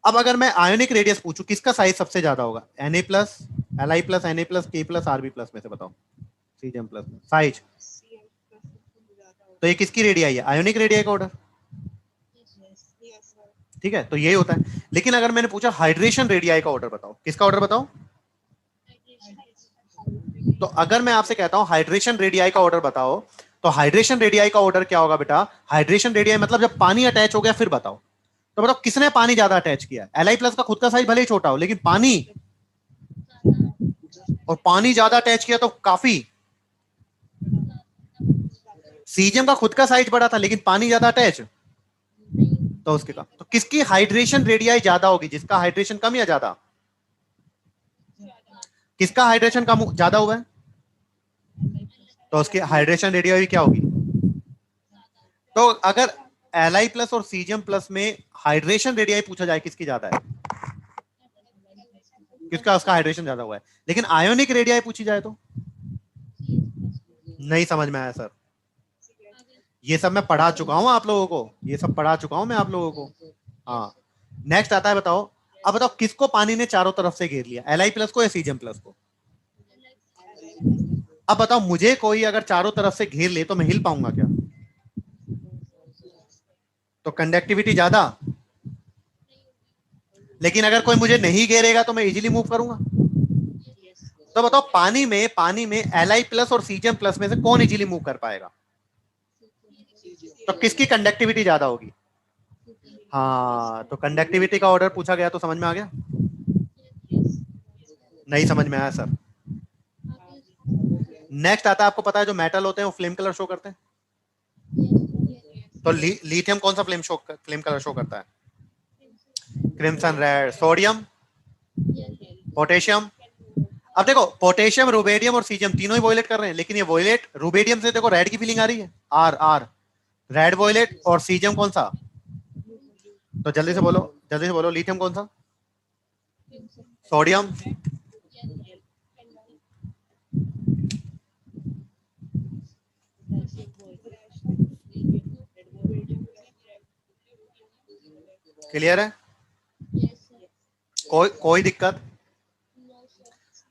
अब अगर मैं आयोनिक रेडियस पूछूं किसका साइज सबसे ज्यादा होगा? Na plus, Li plus, Na plus, K plus, Rb plus में से बताओ। Cgm प्लस साइज, तो ये किसकी रेडियाई है? आयोनिक रेडियाई का ऑर्डर। ठीक है, तो यही होता है। लेकिन अगर मैंने पूछा हाइड्रेशन रेडियाई का ऑर्डर बताओ, किसका ऑर्डर बताओ? तो अगर मैं आपसे कहता हूं हाइड्रेशन रेडियाई का ऑर्डर बताओ, तो हाइड्रेशन रेडियाई का ऑर्डर क्या होगा बेटा? हाइड्रेशन रेडियाई मतलब जब पानी अटैच हो गया फिर बताओ। तो बताओ किसने पानी ज्यादा अटैच किया? Li प्लस का खुद का साइज भले ही छोटा हो, लेकिन पानी, और पानी ज्यादा अटैच किया तो काफी। Cgm का खुद का साइज बड़ा था लेकिन पानी ज्यादा अटैच, तो उसके का, तो किसकी हाइड्रेशन रेडियाई ज्यादा होगी? जिसका हाइड्रेशन कम या ज्यादा? किसका हाइड्रेशन कम ज्यादा हुआ है, तो उसकी हाइड्रेशन रेडियो भी क्या होगी। तो अगर Li प्लस और सीजियम प्लस में हाइड्रेशन रेडियाई पूछा जाए किसकी ज्यादा है, किसका उसका हाइड्रेशन ज्यादा हुआ है, लेकिन आयोनिक रेडियाई पूछी जाए तो नहीं समझ में आया सर। ये सब मैं पढ़ा चुका हूं आप लोगों को, ये सब पढ़ा चुका हूं मैं आप लोगों को। हाँ, नेक्स्ट आता है, बताओ अब बताओ किसको पानी ने चारों तरफ से घेर लिया, Li प्लस को या सीजियम प्लस को। अब बताओ मुझे कोई अगर चारों तरफ से घेर ले तो मैं हिल पाऊंगा क्या, तो कंडक्टिविटी ज्यादा, लेकिन अगर कोई मुझे नहीं घेरेगा तो मैं इजीली मूव करूंगा। तो बताओ पानी में Li प्लस और सीजियम प्लस में से कौन इजीली मूव कर पाएगा, तो किसकी कंडक्टिविटी ज्यादा होगी। हाँ, तो कंडक्टिविटी का ऑर्डर पूछा गया तो समझ में आ गया, नहीं समझ में आया सर। नेक्स्ट आता है, आपको पता है जो मेटल होते हैं वो फ्लेम कलर शो करते हैं, तो लिथियम कौन सा फ्लेम कलर शो करता है, क्रिम्सन रेड। Sodium, potassium. अब देखो पोटेशियम, रुबेडियम और सीजियम तीनों ही वोयलेट कर रहे हैं, लेकिन ये वोयलेट रुबेडियम से देखो रेड की फीलिंग आ रही है, आर आर रेड वोयलेट, और सीजियम कौन सा, तो जल्दी से बोलो, जल्दी से बोलो, लिथियम कौन सा, सोडियम, क्लियर है, कोई दिक्कत।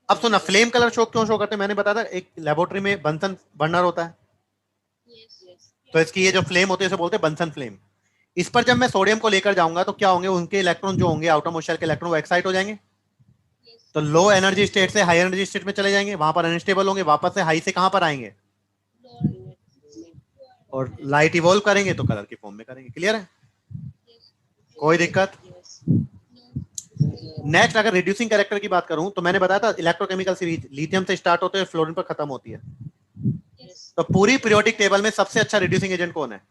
अब सुना, फ्लेम कलर शो क्यों शो करते हैं, मैंने बताया था एक लेबोरेटरी में बंसन बर्नर होता है, तो इसकी ये जो फ्लेम होती है इसे बोलते हैं बंसन फ्लेम। इस पर जब मैं सोडियम को लेकर जाऊंगा तो क्या होंगे, उनके इलेक्ट्रॉन जो होंगे आउटरमोस्ट शेल के इलेक्ट्रॉन वो एक्साइट हो जाएंगे, तो लो एनर्जी स्टेट से हाई एनर्जी स्टेट में चले जाएंगे, वहां पर अनस्टेबल होंगे, वापस से हाई से कहां पर आएंगे, और लाइट इवॉल्व करेंगे तो कलर की फॉर्म में करेंगे। क्लियर है, कोई दिक्कत। नेक्स्ट अगर रिड्यूसिंग कैरेक्टर की बात करूं तो मैंने बताया था इलेक्ट्रोकेमिकल सीरीज लिथियम से स्टार्ट होते हुए फ्लोरीन पर खत्म होती है, तो पूरी पीरियोडिक टेबल में सबसे अच्छा रिड्यूसिंग एजेंट कौन है,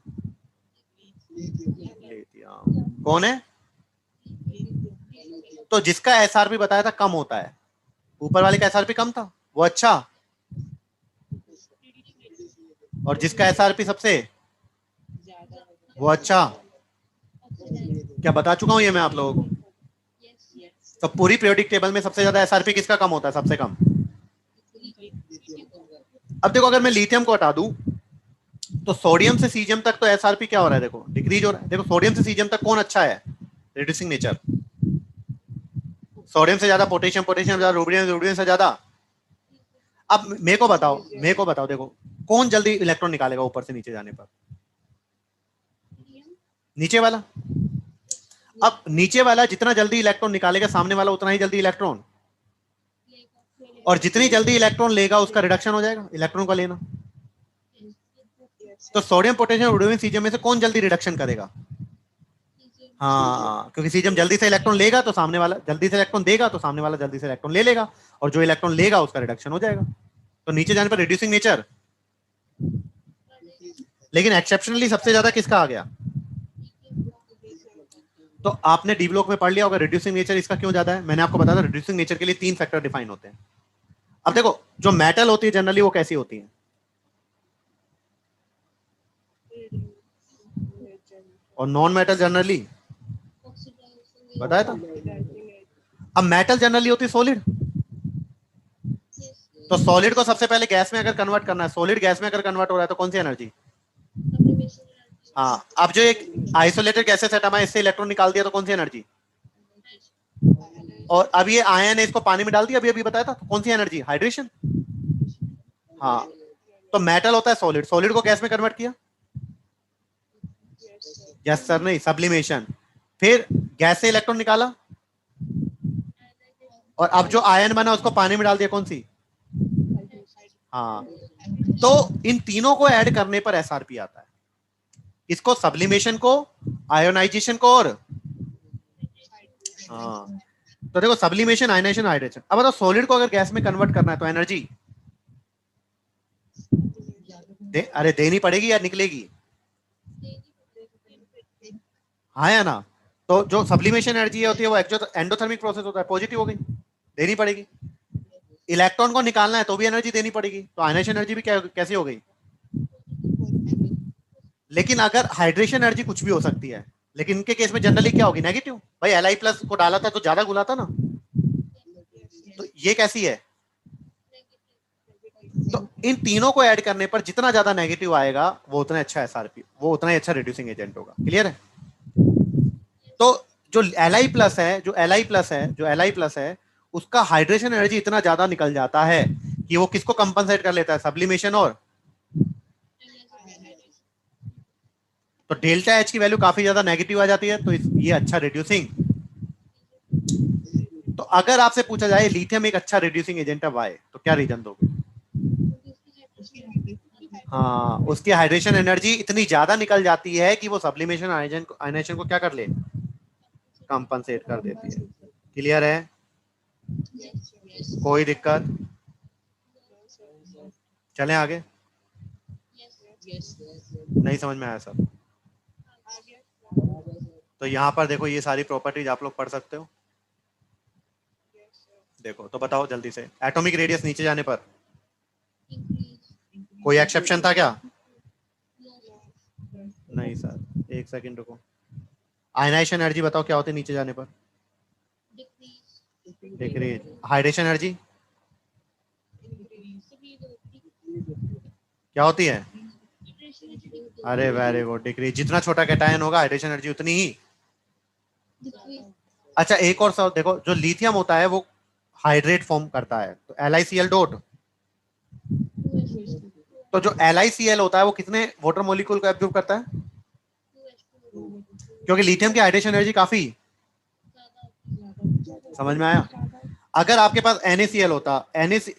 लिथियम। कौन है, तो जिसका एसआरपी बताया था कम होता है, ऊपर वाले का एसआरपी कम था वो अच्छा, और जिसका एसआरपी सबसे वो अच्छा, क्या बता चुका हूं ये मैं आप लोगों को। तो पूरी पीरियोडिक टेबल में सबसे ज्यादा एसआरपी किसका कम होता है, सबसे कम। अब देखो अगर मैं लिथियम को हटा दूं तो सोडियम से सीजियम तक तो एसआरपी क्या हो रहा है, देखो डिक्रीज हो रहा है। देखो सोडियम से सीजियम तक कौन अच्छा है रिड्यूसिंग नेचर, सोडियम से ज्यादा पोटेशियम, पोटेशियम ज्यादा रुबिडियम, रुबिडियम से ज्यादा। अब मेरे को बताओ देखो कौन जल्दी इलेक्ट्रॉन निकालेगा ऊपर से नीचे जाने पर, नीचे वाला। अब नीचे वाला जितना जल्दी इलेक्ट्रॉन निकालेगा सामने वाला उतना ही जल्दी इलेक्ट्रॉन, और जितनी जल्दी इलेक्ट्रॉन लेगा उसका रिडक्शन हो जाएगा इलेक्ट्रॉन का लेना। तो सोडियम, पोटेशियम, रुबिडियम, सीजियम में से कौन जल्दी रिडक्शन करेगा, हाँ, क्योंकि सीजियम जल्दी से इलेक्ट्रॉन लेगा तो सामने वाला जल्दी से इलेक्ट्रॉन देगा, तो सामने वाला जल्दी से इलेक्ट्रॉन ले लेगा, और जो इलेक्ट्रॉन लेगा उसका रिडक्शन हो जाएगा, तो नीचे जाने पर रिड्यूसिंग नेचर। लेकिन एक्सेप्शनली सबसे ज्यादा किसका आ गया, तो आपने डी ब्लॉक में पढ़ लिया होगा रिड्यूसिंग नेचर इसका क्यों ज्यादा है। मैंने आपको बताया था रिड्यूसिंग नेचर के लिए 3 फैक्टर डिफाइन होते हैं। अब देखो जो मेटल होती है जनरली वो कैसी होती है, और नॉन मेटल जनरली बताया था। अब मेटल जनरली होती है सॉलिड, तो सॉलिड को सबसे पहले गैस में अगर कन्वर्ट करना है, सॉलिड गैस में अगर कन्वर्ट हो रहा है तो कौन सी एनर्जी, हाँ। अब जो एक आइसोलेटेड गैसेस एटम है इससे इलेक्ट्रॉन निकाल दिया तो कौन सी एनर्जी, और अब ये आयन है इसको पानी में डाल दिया, अभी अभी बताया था, तो कौन सी एनर्जी, हाइड्रेशन। हाँ, तो मेटल होता है सॉलिड, सॉलिड को गैस में कन्वर्ट किया, यस सर, नहीं सब्लिमेशन, फिर गैस से इलेक्ट्रॉन निकाला, और अब जो आयन बना उसको पानी में डाल दिया, कौन सी, हाँ। तो इन तीनों को ऐड करने पर एसआरपी आता है, इसको सब्लिमेशन को, आयोनाइजेशन को, और हाँ। तो देखो सब्लिमेशन, आयनाइजेशन, हाइड्रेशन। अब बताओ सॉलिड को अगर गैस में कन्वर्ट करना है तो एनर्जी अरे देनी पड़ेगी या निकलेगी, हाँ या ना। तो जो सब्लिमेशन एनर्जी होती है वो एंडोथर्मिक प्रोसेस होता है, पॉजिटिव हो गई, देनी पड़ेगी। इलेक्ट्रॉन को निकालना है तो भी एनर्जी देनी पड़ेगी, तो आयनाइजेशन एनर्जी भी कैसी हो गई। लेकिन अगर हाइड्रेशन एनर्जी कुछ भी हो सकती है, लेकिन इनके केस में जनरली क्या होगी, नेगेटिव। भाई Li+ को डाला था तो ज्यादा घुला था ना, तो ये कैसी है। तो इन तीनों को ऐड करने पर जितना ज्यादा नेगेटिव आएगा वो उतना अच्छा SRP, वो उतना ही अच्छा रिड्यूसिंग एजेंट होगा। क्लियर है। तो जो Li+ है, जो Li+ है उसका हाइड्रेशन एनर्जी इतना ज्यादा निकल जाता है कि वो किसको कंपनसेट कर लेता है, सब्लिमेशन। और तो डेल्टा H की वैल्यू काफी ज्यादा नेगेटिव आ जाती है, तो ये अच्छा रिड्यूसिंग। तो अगर आपसे पूछा जाए लिथियम एक अच्छा रिड्यूसिंग एजेंट है, वाई, तो क्या रीजन दोगे। हाँ, उसकी हाइड्रेशन एनर्जी इतनी ज्यादा निकल जाती है कि वो सब्लिमेशन आयनाइजेशन को क्या कर ले, कंपनसेट कर देती है। क्लियर है, कोई दिक्कत। चलें आगे, नहीं समझ में आया सर। तो यहाँ पर देखो ये सारी प्रॉपर्टीज आप लोग पढ़ सकते हो। देखो तो बताओ जल्दी से, एटॉमिक रेडियस नीचे जाने पर कोई एक्सेप्शन था क्या। नहीं सर, एक सेकंड रुको। आयनाइजेशन एनर्जी बताओ क्या होती है नीचे जाने पर, डिक्रीज। हाइड्रेशन एनर्जी क्या होती है, अरे वेरी गुड, डिक्रीज। जितना छोटा कैटायन होगा हाइड्रेशन एनर्जी उतनी ही। अच्छा एक और सब देखो, जो लिथियम होता है वो हाइड्रेट फॉर्म करता है, तो LiCl डॉट। तो जो LiCl होता है वो कितने वाटर मॉलिक्यूल को एब्जॉर्ब करता है, क्योंकि लिथियम की हाइड्रेशन एनर्जी काफी। समझ में आया। अगर आपके पास NaCl होता,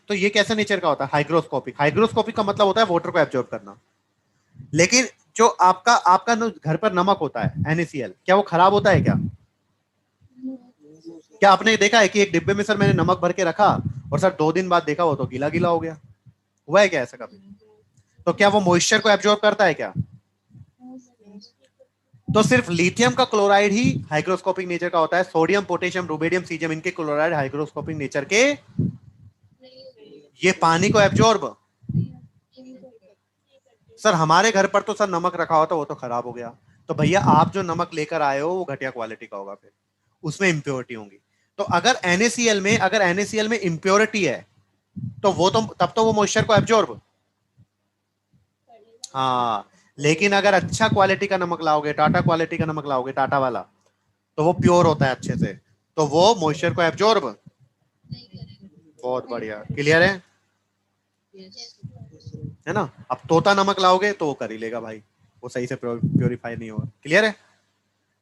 तो ये कैसे नेचर का होता है, हाइग्रोस्कोपिक। हाइग्रोस्कोपिक का मतलब होता है वाटर को एब्जॉर्ब करना। लेकिन जो आपका आपका घर पर नमक होता है NaCl, क्या वो खराब होता है क्या। क्या आपने देखा है कि एक डिब्बे में सर मैंने नमक भर के रखा और सर 2 दिन बाद देखा वो तो गीला गीला हो गया, हुआ है क्या ऐसा कभी। तो क्या वो मॉइस्चर को एब्जॉर्ब करता है क्या। तो सिर्फ लिथियम का क्लोराइड ही हाइग्रोस्कोपिक नेचर का होता है, सोडियम पोटेशियम रुबिडियम सीजियम इनके क्लोराइड हाइग्रोस्कोपिक नेचर के, ये पानी को एब्जॉर्ब। सर हमारे घर पर तो सर नमक रखा होता वो तो खराब हो गया, तो भैया आप जो नमक लेकर आए हो वो घटिया क्वालिटी का होगा, फिर उसमें इंप्योरिटी होंगी। तो अगर NaCl में इंप्योरिटी है तो वो तो तब तो वो मॉइस्चर को एब्जॉर्ब। हाँ, लेकिन अगर अच्छा क्वालिटी का नमक लाओगे, टाटा क्वालिटी का नमक लाओगे, टाटा वाला, तो वो प्योर होता है अच्छे से, तो वो मॉइस्चर को एब्जॉर्ब। बहुत बढ़िया, क्लियर है ना। अब तोता नमक लाओगे तो वो कर ही लेगा भाई, वो सही से प्योरीफाई नहीं होगा। क्लियर है।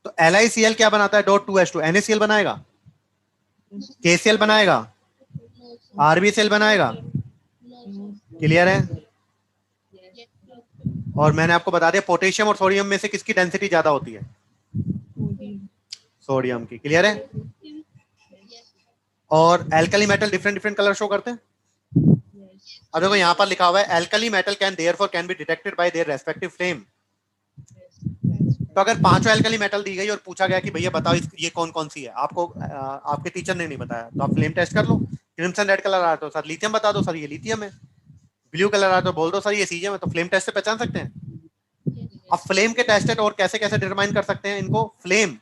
तो LiCl क्या बनाता है, .2H2 NaCl बनाएगा, KCl बनाएगा, RbCl बनाएगा। क्लियर है। और मैंने आपको बता दिया पोटेशियम और सोडियम में से किसकी डेंसिटी ज्यादा होती है, सोडियम की। क्लियर है। और alkali metal different different colour show करते हैं। अब देखो यहाँ पर लिखा हुआ है alkali metal can be detected by their respective flame. तो अगर पांचों एल्कली मेटल दी गई और पूछा गया कि भैया बताओ ये कौन कौन सी है, आपको आपके टीचर ने नहीं बताया, तो आप फ्लेम टेस्ट कर लो। क्रिम्सन रेड कलर आ रहा है तो सर लिथियम बता दो, सर ये लिथियम है। ब्लू कलर आ रहा है तो बोल दो सर ये सीजियम है, तो फ्लेम टेस्ट से पहचान सकते हैं। अब फ्लेम के टेस्टेड और कैसे कैसे डिटरमाइन कर सकते हैं इनको, फ्लेम,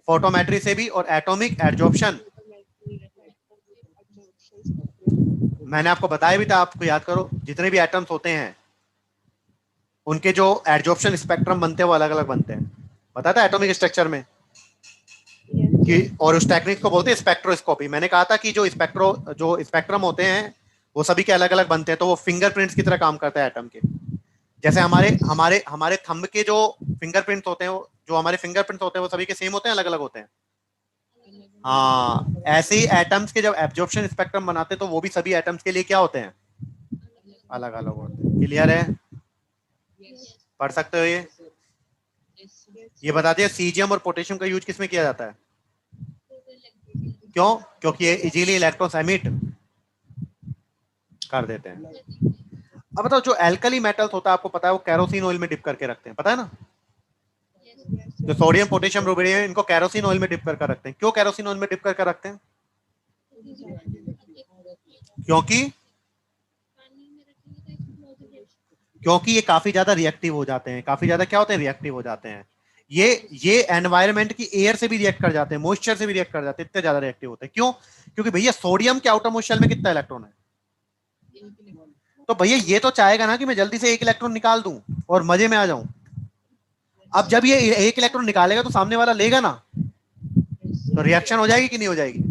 फोटोमेट्री से भी, और एटॉमिक एडजॉर्प्शन। मैंने आपको बताया भी था, आपको याद करो, जितने भी एटम्स होते हैं उनके जो एडजॉर्प्शन स्पेक्ट्रम बनते हैं वो अलग अलग बनते हैं, पता था एटॉमिक स्ट्रक्चर में कि, और उस टेक्निक को बोलते हैं स्पेक्ट्रोस्कोपी। मैंने कहा था कि जो स्पेक्ट्रम होते हैं वो सभी के अलग अलग बनते हैं, तो वो फिंगरप्रिंट्स की तरह काम करता है एटम के। जैसे हमारे हमारे हमारे थंब के जो फिंगरप्रिंट्स होते हैं, जो हमारे फिंगरप्रिंट्स होते हैं वो सभी के सेम होते हैं, अलग अलग होते हैं। हाँ, ऐसे ही एटम्स के जब एब्जॉर्प्शन स्पेक्ट्रम बनाते हैं तो वो भी सभी एटम्स के लिए क्या होते हैं, अलग अलग होते हैं। क्लियर है, पढ़ सकते हो ये बता दिया। सीजियम और पोटेशियम का यूज किसमें किया जाता है, क्यों, क्योंकि ये इजीली इलेक्ट्रॉन्स एमिट कर देते हैं। अब बताओ जो एल्कली मेटल्स होता है आपको पता है वो कैरोसिन ऑयल में डिप करके रखते हैं, पता है ना। जो सोडियम पोटेशियम रुबिडियम इनको कैरोसिन ऑयल में डिप करके रखते हैं, क्यों कैरोसिन ऑयल में डिप करके रखते हैं, क्योंकि क्योंकि ये काफी ज्यादा रिएक्टिव हो जाते हैं, काफी ज्यादा क्या होते हैं, रिएक्टिव हो जाते हैं। ये एनवायरनमेंट की एयर से भी रिएक्ट कर जाते हैं, मॉइस्चर से भी रिएक्ट कर जाते हैं, इतने ज्यादा रिएक्टिव होते हैं। क्यों? क्योंकि भैया सोडियम के आउटर मोस्ट शेल में कितना इलेक्ट्रॉन है? तो भैया ये तो चाहेगा ना कि मैं जल्दी से एक इलेक्ट्रॉन निकाल दूं और मजे में आ जाऊं। अब जब ये एक इलेक्ट्रॉन निकालेगा तो सामने वाला लेगा ना, तो रिएक्शन हो जाएगी कि नहीं हो जाएगी?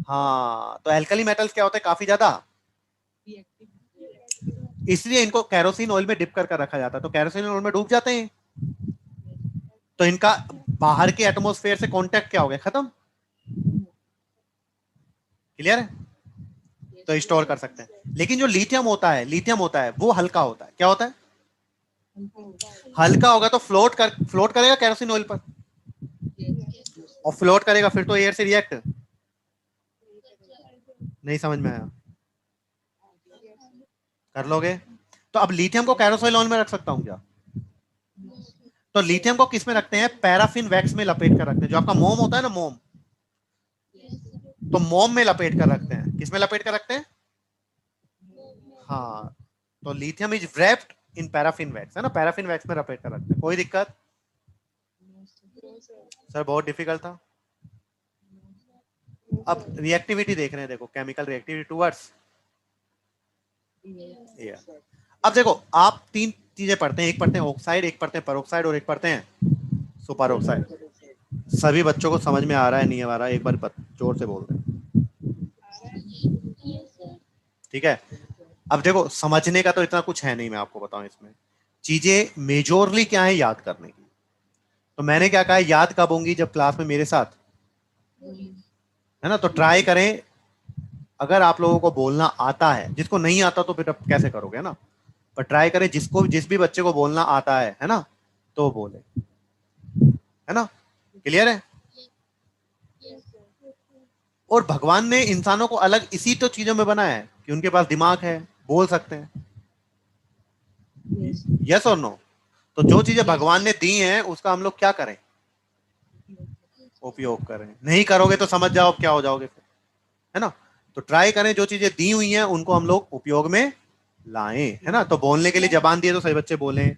हाँ, तो एल्कली मेटल्स क्या होते हैं, काफी ज्यादा, इसलिए इनको कैरोसिन ऑयल में डिप कर रखा जाता है। तो कैरोसिन ऑयल में डूब जाते हैं तो इनका बाहर के एटमॉस्फेयर से कांटेक्ट क्या हो गया, खत्म। क्लियर है? तो स्टोर कर सकते हैं। लेकिन जो लिथियम होता है वो हल्का होता है। क्या होता है? हल्का होगा तो फ्लोट करेगा कैरोसिन ऑयल पर, और फ्लोट करेगा फिर तो एयर से रिएक्ट नहीं। समझ में आया? कर लोगे? तो अब लिथियम को कैरोसिन ऑयल में रख सकता हूं क्या? तो लिथियम को किस में रखते हैं? पैराफिन वैक्स में लपेट कर रखते हैं। जो आपका मोम होता है ना, मोम, तो मोम में लपेट कर रखते हैं। किस में लपेट कर रखते हैं? हाँ, तो lithium is wrapped in paraffin wax, है ना, पैराफिन वैक्स में लपेट कर रखते हैं। कोई दिक्कत? सर बहुत डिफिकल्ट था। अब रिएक्टिविटी देख रहे हैं, देखो केमिकल रिएक्टिविटी टुवर्ड्स। अब देखो, आप तीन चीजें पढ़ते हैं, एक पढ़ते हैं ऑक्साइड, एक पढ़ते हैं पेरोक्साइड, और एक पढ़ते हैं सुपर ऑक्साइड। सभी बच्चों को समझ में आ रहा है नहीं आ रहा है? एक बार जोर से बोल दें। ठीक है, अब देखो समझने का तो इतना कुछ है नहीं, मैं आपको बताऊं इसमें चीजें मेजोरली क्या है याद करने की। तो मैंने क्या कहा, याद कब होंगी? जब क्लास में मेरे साथ, है ना। तो ट्राई करें, अगर आप लोगों को बोलना आता है, जिसको नहीं आता तो फिर अब कैसे करोगे ना, पर ट्राई करें जिसको जिस भी बच्चे को बोलना आता है ना, तो बोले, है ना। क्लियर है? और भगवान ने इंसानों को अलग इसी तो चीजों में बनाया है कि उनके पास दिमाग है, बोल सकते हैं। यस और नो? तो जो चीजें भगवान ने दी हैं उसका हम लोग क्या करें? उपयोग करें। नहीं करोगे तो समझ जाओ क्या हो जाओगे फिर, है ना। तो ट्राई करें जो चीजें दी हुई हैं उनको हम लोग उपयोग में लाएं, है ना। तो बोलने के लिए जबान दिए तो सही बच्चे बोलें,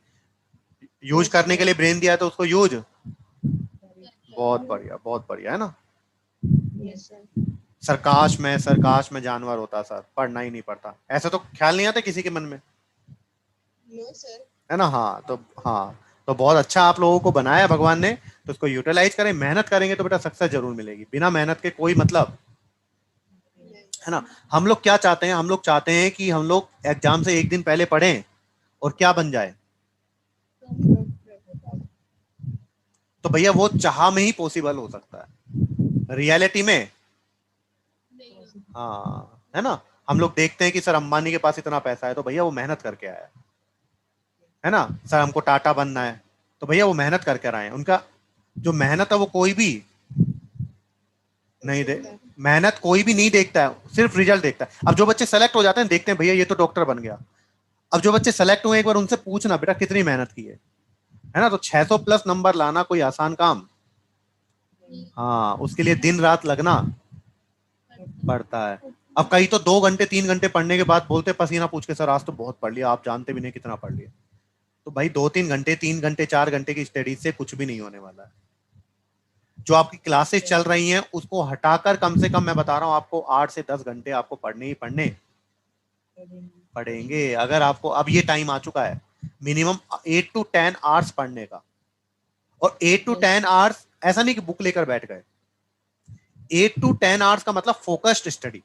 यूज करने के लिए ब्रेन दिया तो उसको यूज। बहुत बढ़िया, है ना। सरकाश में जानवर होता सर, पढ़ना ही नहीं पड़ता, ऐसा तो ख्याल नहीं आता किसी के मन में, है ना। हाँ तो, हाँ तो बहुत अच्छा आप लोगों को बनाया भगवान ने, तो उसको यूटिलाइज करें। मेहनत करेंगे तो बेटा सक्सेस जरूर मिलेगी, बिना मेहनत के कोई मतलब, है ना। हम लोग क्या चाहते हैं? हम लोग चाहते हैं कि हम लोग एग्जाम से एक दिन पहले पढ़ें और क्या बन जाए। तो भैया वो चाह में ही पॉसिबल हो सकता है, रियलिटी में हाँ, है ना। हम लोग देखते हैं कि सर अंबानी के पास इतना पैसा है, तो भैया वो मेहनत करके आया है ना। सर हमको टाटा बनना है, तो भैया वो मेहनत करके आए हैं। उनका जो मेहनत है वो कोई भी नहीं दे, मेहनत कोई भी नहीं देखता है, सिर्फ रिजल्ट देखता है। अब जो बच्चे सेलेक्ट हो जाते हैं देखते हैं भैया ये तो डॉक्टर बन गया। अब जो बच्चे सेलेक्ट हुए एक बार उनसे पूछना बेटा कितनी मेहनत की है ना। तो 600 प्लस नंबर लाना कोई आसान काम? हाँ, उसके लिए दिन रात लगना पड़ता है। अब कई तो 2 घंटे 3 घंटे पढ़ने के बाद बोलते पसीना पूछ के, सर आज तो बहुत पढ़ लिया, आप जानते भी नहीं कितना पढ़ लिया। तो भाई 2-3 घंटे 3 घंटे 4 घंटे की स्टडी से कुछ भी नहीं होने वाला है। जो आपकी क्लासेस चल रही हैं उसको हटाकर कम से कम मैं बता रहा हूँ आपको 8 से 10 घंटे आपको पढ़ने ही पढ़ने पड़ेंगे। अगर आपको अब ये टाइम आ चुका है मिनिमम 8 to 10 आवर्स पढ़ने का, और 8 to 10 आवर्स ऐसा नहीं कि बुक लेकर बैठ गए, 8 to 10 आवर्स का मतलब फोकस्ड स्टडी।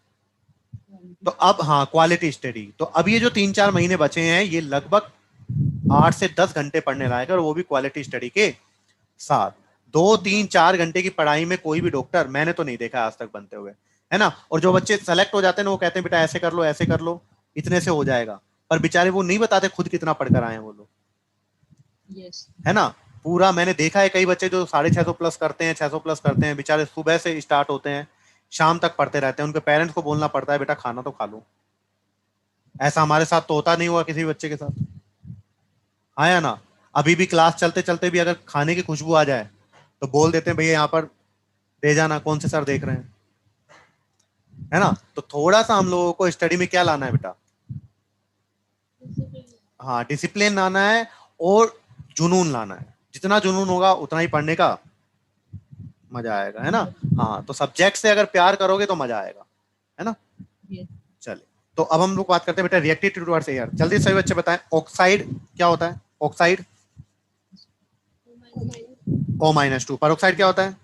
तो अब हाँ, क्वालिटी स्टडी। तो अब ये जो 3-4 महीने बचे हैं ये लगभग 8 से 10 घंटे पढ़ने लायक है, और वो भी क्वालिटी स्टडी के साथ। 2-3-4 घंटे की पढ़ाई में कोई भी डॉक्टर मैंने तो नहीं देखा आज तक बनते हुए, है ना। और जो बच्चे सेलेक्ट हो जाते हैं ना वो कहते हैं बेटा ऐसे कर लो ऐसे कर लो, इतने से हो जाएगा। पर बेचारे वो नहीं बताते खुद कितना पढ़कर आए हैं वो लोग, है ना। पूरा मैंने देखा है, कई बच्चे जो 650 प्लस करते हैं, 600 प्लस करते हैं, बेचारे सुबह से स्टार्ट होते हैं शाम तक पढ़ते रहते हैं। उनके पेरेंट्स को बोलना पड़ता है बेटा खाना तो खा लो। ऐसा हमारे साथ तो होता नहीं हुआ किसी बच्चे के साथ, आया ना। अभी भी क्लास चलते चलते भी अगर खाने की खुशबू आ जाए तो बोल देते हैं भैया यहाँ पर दे जाना, कौन से सर देख रहे हैं। है ना। तो थोड़ा सा हम लोगों को स्टडी में क्या लाना है बेटा, हाँ डिसिप्लिन लाना है और जुनून लाना है। जितना जुनून होगा उतना ही पढ़ने का मजा आएगा, है ना। हाँ तो सब्जेक्ट से अगर प्यार करोगे तो मजा आएगा, है ना। चलिए, तो अब हम लोग बात करते हैं बेटा रिएक्टिव टूवर्ड्स एयर। जल्दी सभी बच्चे बताएं ऑक्साइड क्या होता है। Oxide O-2। पर क्या होता है,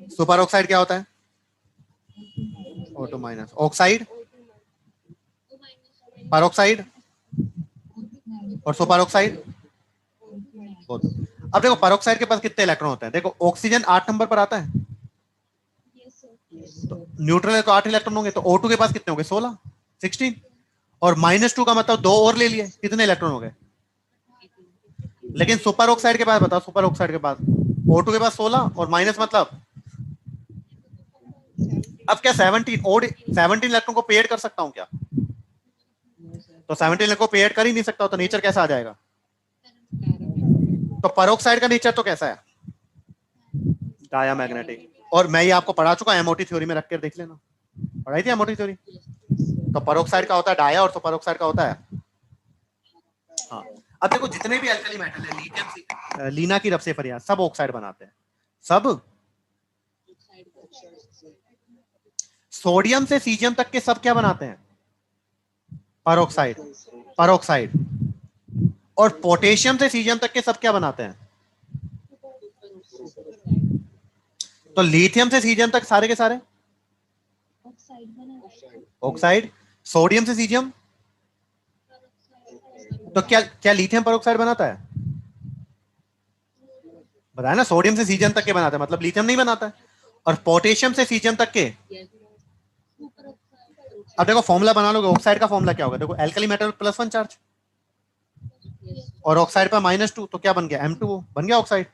सुपर ऑक्साइड क्या होता है, O2-। ऑक्साइड, पर और सुपर ऑक्साइड। अब देखो पर के पास कितने इलेक्ट्रॉन होते हैं, देखो ऑक्सीजन 8 नंबर पर आता है, तो न्यूट्रल है तो 8 इलेक्ट्रॉन होंगे, तो O2 के पास कितने होंगे, 16, 16। और -2 का मतलब 2 और ले लिए, कितने इलेक्ट्रॉन हो गए। लेकिन सुपर ऑक्साइड के पास बताओ, सुपर ऑक्साइड के पास O2 के पास 16 और माइनस मतलब, अब क्या 17 और 17 इलेक्ट्रॉन को पेड कर सकता हूं क्या, तो 17 इलेक्ट्रॉन को पेड कर ही नहीं सकता, तो नेचर कैसा आ जाएगा। तो परोक्साइड का नेचर तो कैसा है, डायामैग्नेटिक। और मैं ये आपको पढ़ा चुका एमओटी थ्योरी में, रख कर देख लेना, पढ़ाई थी एमओटी थ्योरी। तो परोक्साइड का होता है डाया और सुपर ऑक्साइड का होता है, हाँ। अब देखो जितने भी अल्कली मेटल है, लिथियम, लीना की रब से फरियाद, सब ऑक्साइड बनाते हैं, सब। सोडियम से सीजियम तक के सब क्या बनाते हैं, परोक्साइड, परोक्साइड। और पोटेशियम से सीजियम तक के सब क्या बनाते हैं, तो लिथियम से सीजियम तक सारे के सारे ऑक्साइड। सोडियम से सीजियम, तो क्या क्या लिथियम परोक्साइड बनाता है, बताया ना, सोडियम से सीजियम तक के बनाता है, मतलब लिथियम नहीं बनाता है। और पोटेशियम से सीजियम तक के, अब देखो फॉर्मूला बना लोगे, ऑक्साइड का फॉर्मूला क्या होगा, देखो एल्कली मेटल +1 चार्ज और ऑक्साइड पर -2, तो क्या बन गया, M2O बन गया ऑक्साइड।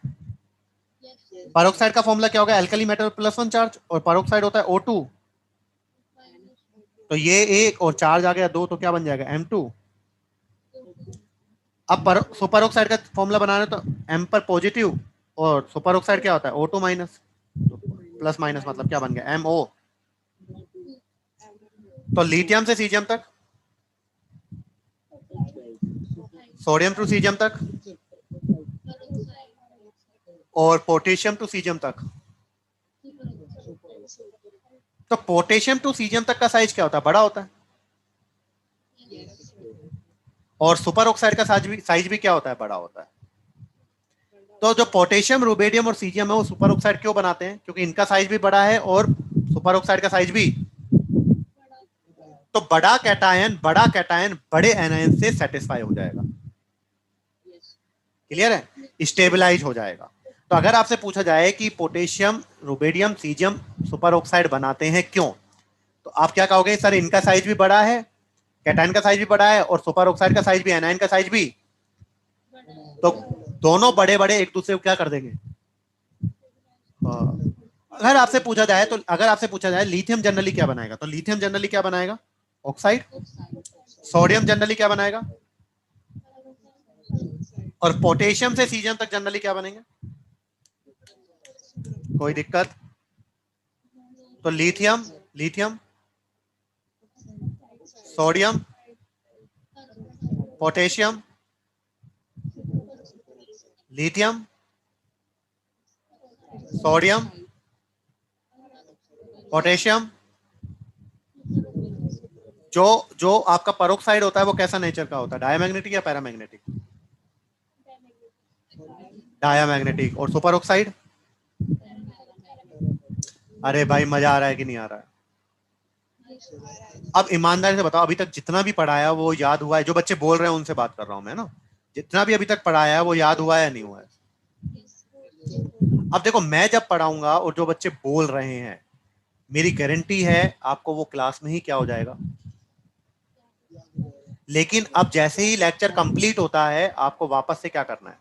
परोक्साइड का फॉर्मूला क्या होगा, एल्कली मेटल +1 चार्ज और परोक्साइड होता है O2, तो ये एक और चार्ज आ गया 2, तो क्या बन जाएगा, M2। अब सुपर ऑक्साइड का फॉर्मूला बनाना तो M पर पॉजिटिव और सुपर ऑक्साइड क्या होता है, O2-, प्लस माइनस मतलब क्या बन गया, MO। तो लिथियम से सीजियम तक, सोडियम टू सीजियम तक और पोटेशियम टू सीजियम तक। तो पोटेशियम टू सीजियम तक का साइज क्या होता है, बड़ा होता है। और सुपर ऑक्साइड का साइज भी क्या होता है, बड़ा होता है। तो जो पोटेशियम, रुबेडियम और सीजियम है वो सुपर ऑक्साइड क्यों बनाते हैं, क्योंकि इनका साइज भी बड़ा है और सुपर ऑक्साइड का साइज भी। तो बड़ा कैटायन बड़े एनायन से सेटिस्फाई हो जाएगा, क्लियर है, स्टेबलाइज हो जाएगा। तो अगर आपसे पूछा जाए कि potassium, rubidium, caesium super oxide बनाते हैं क्यों, तो आप क्या कहोगे, सर इनका साइज भी बड़ा है, कैटायन का साइज भी बड़ा है और सुपर ऑक्साइड का साइज भी, एनायन का साइज भी, तो दोनों बड़े बड़े एक दूसरे को क्या कर देंगे। अगर आपसे पूछा जाए तो, अगर आपसे पूछा जाए लिथियम जनरली क्या बनाएगा, तो लिथियम जनरली क्या बनाएगा, ऑक्साइड। सोडियम जनरली क्या बनाएगा, और पोटेशियम से सीजियम तक जनरली क्या बनेंगे, कोई दिक्कत। तो lithium, lithium, sodium, potassium, lithium, sodium, potassium. जो जो आपका परोक्साइड होता है वो कैसा नेचर का होता है, डायमैग्नेटिक या पैरामैग्नेटिक, डायमैग्नेटिक। और सुपर ऑक्साइड, अरे भाई मजा आ रहा है कि नहीं आ रहा है। अब ईमानदारी से बताओ, अभी तक जितना भी पढ़ाया वो याद हुआ है, जो बच्चे बोल रहे हैं उनसे बात कर रहा हूं मैं ना, जितना भी अभी तक पढ़ाया है वो याद हुआ है या नहीं हुआ है। अब देखो मैं जब पढ़ाऊंगा और जो बच्चे बोल रहे हैं, मेरी गारंटी है आपको वो क्लास में ही क्या हो जाएगा। लेकिन अब जैसे ही लेक्चर कंप्लीट होता है आपको वापस से क्या करना है,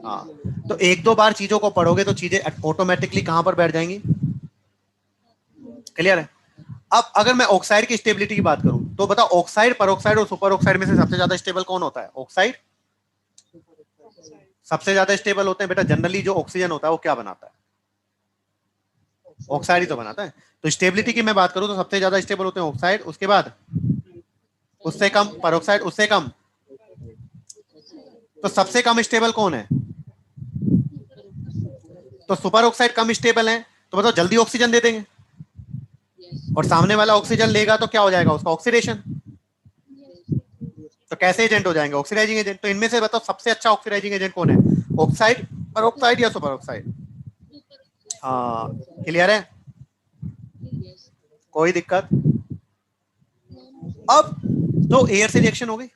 हाँ, तो एक दो बार चीजों को पढ़ोगे तो चीजें ऑटोमेटिकली कहां पर बैठ जाएंगी, क्लियर है। अब अगर मैं ऑक्साइड की स्टेबिलिटी की बात करूं तो बताओ, ऑक्साइड, परोक्साइड और सुपर ऑक्साइड में से सबसे ज्यादा स्टेबल कौन होता है, ऑक्साइड सबसे ज्यादा स्टेबल होते हैं बेटा। जनरली जो ऑक्सीजन होता है वो क्या बनाता है, ऑक्साइड ही तो बनाता है। तो स्टेबिलिटी की मैं बात करूं तो सबसे ज्यादा स्टेबल होते हैं ऑक्साइड, उसके बाद उससे कम परऑक्साइड, उससे कम। तो सबसे कम स्टेबल कौन है? तो सुपर ऑक्साइड कम स्टेबल है, तो बताओ जल्दी ऑक्सीजन दे देंगे, और सामने वाला ऑक्सीजन लेगा तो क्या हो जाएगा उसका ऑक्सीडेशन। तो कैसे एजेंट हो जाएंगे? Oxidising agent. तो इनमें से बताओ सबसे अच्छा ऑक्सीडाइजिंग एजेंट कौन है? ऑक्साइड, परऑक्साइड या सुपर ऑक्साइड? हाँ, क्लियर है, कोई दिक्कत? अब तो एयर से रिएक्शन हो गई।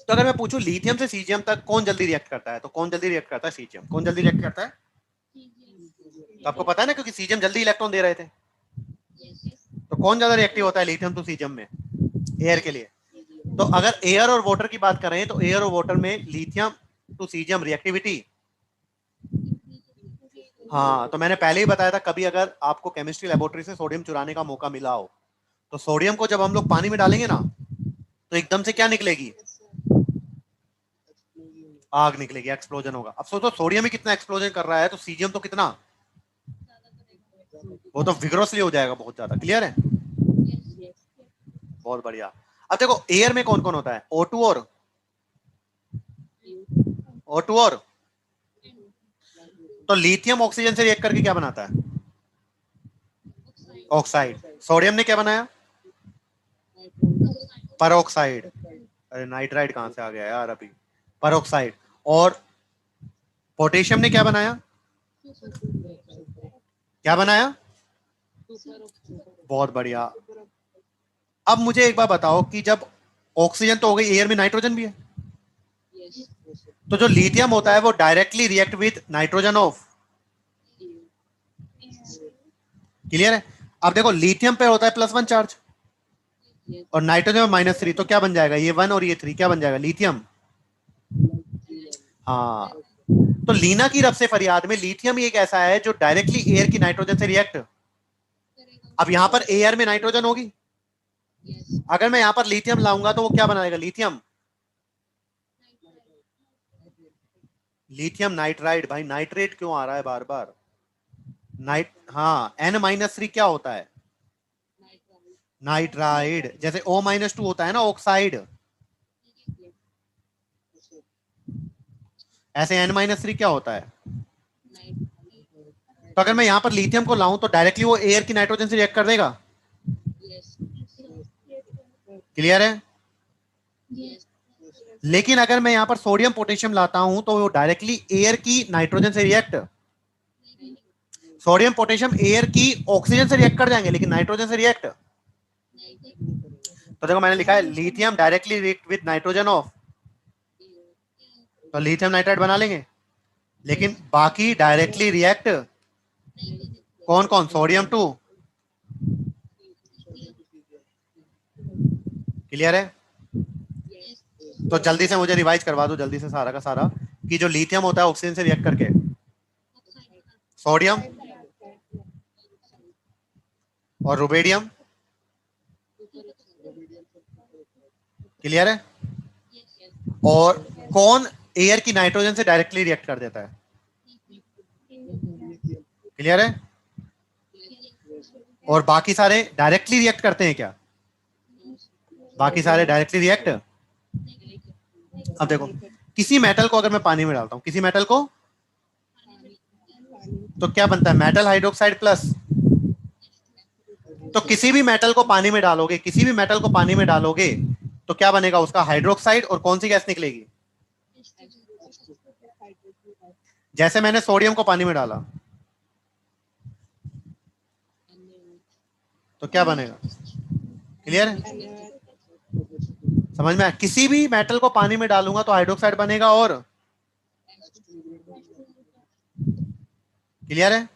तो अगर मैं पूछूं लिथियम से सीजियम तक कौन जल्दी रिएक्ट करता है, तो कौन जल्दी रिएक्ट करता है? सीजियम। कौन जल्दी रिएक्ट करता है? तो आपको पता है ना, क्योंकि सीजियम जल्दी इलेक्ट्रॉन दे रहे थे। तो कौन ज्यादा रिएक्टिव होता है लिथियम टू सीजियम में? एयर के लिए। तो अगर एयर और वाटर की बात करें तो एयर और वाटर में लिथियम टू सीजियम रिएक्टिविटी, हाँ, तो मैंने पहले ही बताया था, कभी अगर आपको केमिस्ट्री लेबोरेटरी से सोडियम चुराने का मौका मिला हो, तो सोडियम को जब हम लोग पानी में डालेंगे ना, तो एकदम से क्या निकलेगी? आग निकलेगी, एक्सप्लोजन होगा। अब सोचो सोडियम ही कितना एक्सप्लोजन कर रहा है, तो सीजियम तो कितना, वो तो विग्रोसली हो जाएगा बहुत ज्यादा। क्लियर है, बहुत बढ़िया। अब देखो एयर में कौन कौन होता है? O2 और O2 और तो लिथियम ऑक्सीजन से रिएक्ट करके क्या बनाता है? ऑक्साइड। सोडियम ने क्या बनाया? परऑक्साइड। अरे नाइट्राइड कहां से आ गया यार अभी? परऑक्साइड। और पोटेशियम ने क्या बनाया? क्या बनाया? बहुत बढ़िया। अब मुझे एक बार बताओ कि जब ऑक्सीजन तो हो गई, एयर में नाइट्रोजन भी है, तो जो लिथियम होता है वो directly react with nitrogen of. Clear है? अब देखो लिथियम पे होता है +1 चार्ज, और नाइट्रोजन में -3, तो क्या बन जाएगा? ये 1 और ये 3 क्या बन जाएगा? लिथियम। हाँ, तो लीना की रब से फरियाद में लिथियम ही एक ऐसा है जो डायरेक्टली एयर की नाइट्रोजन से रिएक्ट। अब यहां पर एयर में नाइट्रोजन होगी, अगर मैं यहां पर लिथियम लाऊंगा तो वो क्या बनाएगा? Lithium, lithium nitride. भाई नाइट्रेट क्यों आ रहा है बार बार? नाइट, हाँ, N-3 क्या होता है? नाइट्राइड। जैसे O-2 होता है ना ऑक्साइड, ऐसे N-3 क्या होता है? तो अगर मैं यहां पर लिथियम को लाऊं तो डायरेक्टली वो एयर की नाइट्रोजन से रिएक्ट कर देगा। क्लियर है? लेकिन अगर मैं यहां पर सोडियम पोटेशियम लाता हूं तो वो डायरेक्टली एयर की नाइट्रोजन से रिएक्ट, सोडियम पोटेशियम एयर की ऑक्सीजन से रिएक्ट कर जाएंगे, लेकिन नाइट्रोजन से रिएक्ट। तो देखो मैंने लिखा है lithium directly react with nitrogen of, तो लिथियम नाइट्राइड बना लेंगे। लेकिन बाकी डायरेक्टली रिएक्ट कौन कौन? Sodium two. क्लियर है? तो जल्दी से मुझे रिवाइज करवा दो जल्दी से सारा का सारा, कि जो लिथियम होता है ऑक्सीजन से रिएक्ट करके, सोडियम और रुबेडियम। क्लियर है? और कौन एयर की नाइट्रोजन से डायरेक्टली रिएक्ट कर देता है? क्लियर है? और बाकी सारे डायरेक्टली रिएक्ट करते हैं क्या? बाकी सारे डायरेक्टली रिएक्ट। अब देखो किसी मेटल को अगर मैं पानी में डालता हूं, किसी मेटल को, तो क्या बनता है? Metal hydroxide plus. तो किसी भी मेटल को पानी में डालोगे, किसी भी मेटल को पानी में डालोगे तो क्या बनेगा उसका? हाइड्रोक्साइड। और कौन सी गैस निकलेगी? जैसे मैंने सोडियम को पानी में डाला तो क्या बनेगा? क्लियर है? समझ में आया? किसी भी मेटल को पानी में डालूंगा तो हाइड्रोक्साइड बनेगा। और क्लियर है?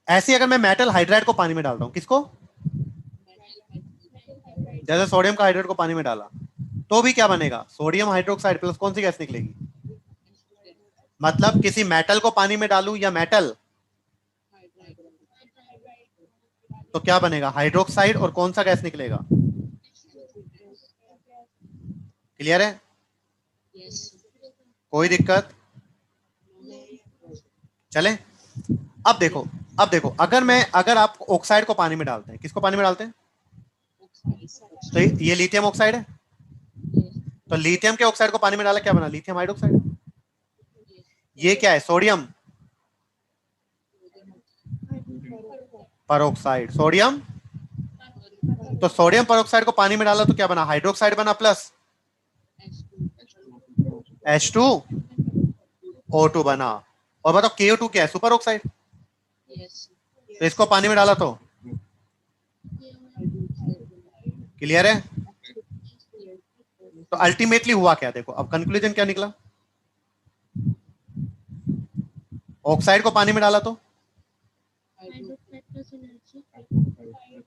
ऐसे अगर मैं मेटल हाइड्राइड को पानी में डालता हूं, किसको? जैसे सोडियम का हाइड्राइड को पानी में डाला तो भी क्या बनेगा? सोडियम हाइड्रोक्साइड प्लस कौन सी गैस निकलेगी? मतलब किसी मेटल को पानी में डालू या मेटल, तो क्या बनेगा? हाइड्रोक्साइड। और कौन सा गैस निकलेगा? क्लियर है? कोई दिक्कत? चले? अब देखो, अगर आप ऑक्साइड को पानी में डालते हैं, किसको पानी में डालते हैं? तो ये लिथियम ऑक्साइड है, तो लिथियम के ऑक्साइड को पानी में डाला क्या बना? Lithium hydroxide. ये क्या है? Sodium peroxide, sodium. तो सोडियम परऑक्साइड को पानी में डाला तो क्या बना? हाइड्रोक्साइड बना प्लस H2O2 बना। और बताओ KO2 क्या है? Super oxide. तो इसको पानी में डाला तो क्लियर है? तो अल्टीमेटली हुआ क्या? देखो अब कंक्लूजन क्या निकला? ऑक्साइड को पानी में डाला तो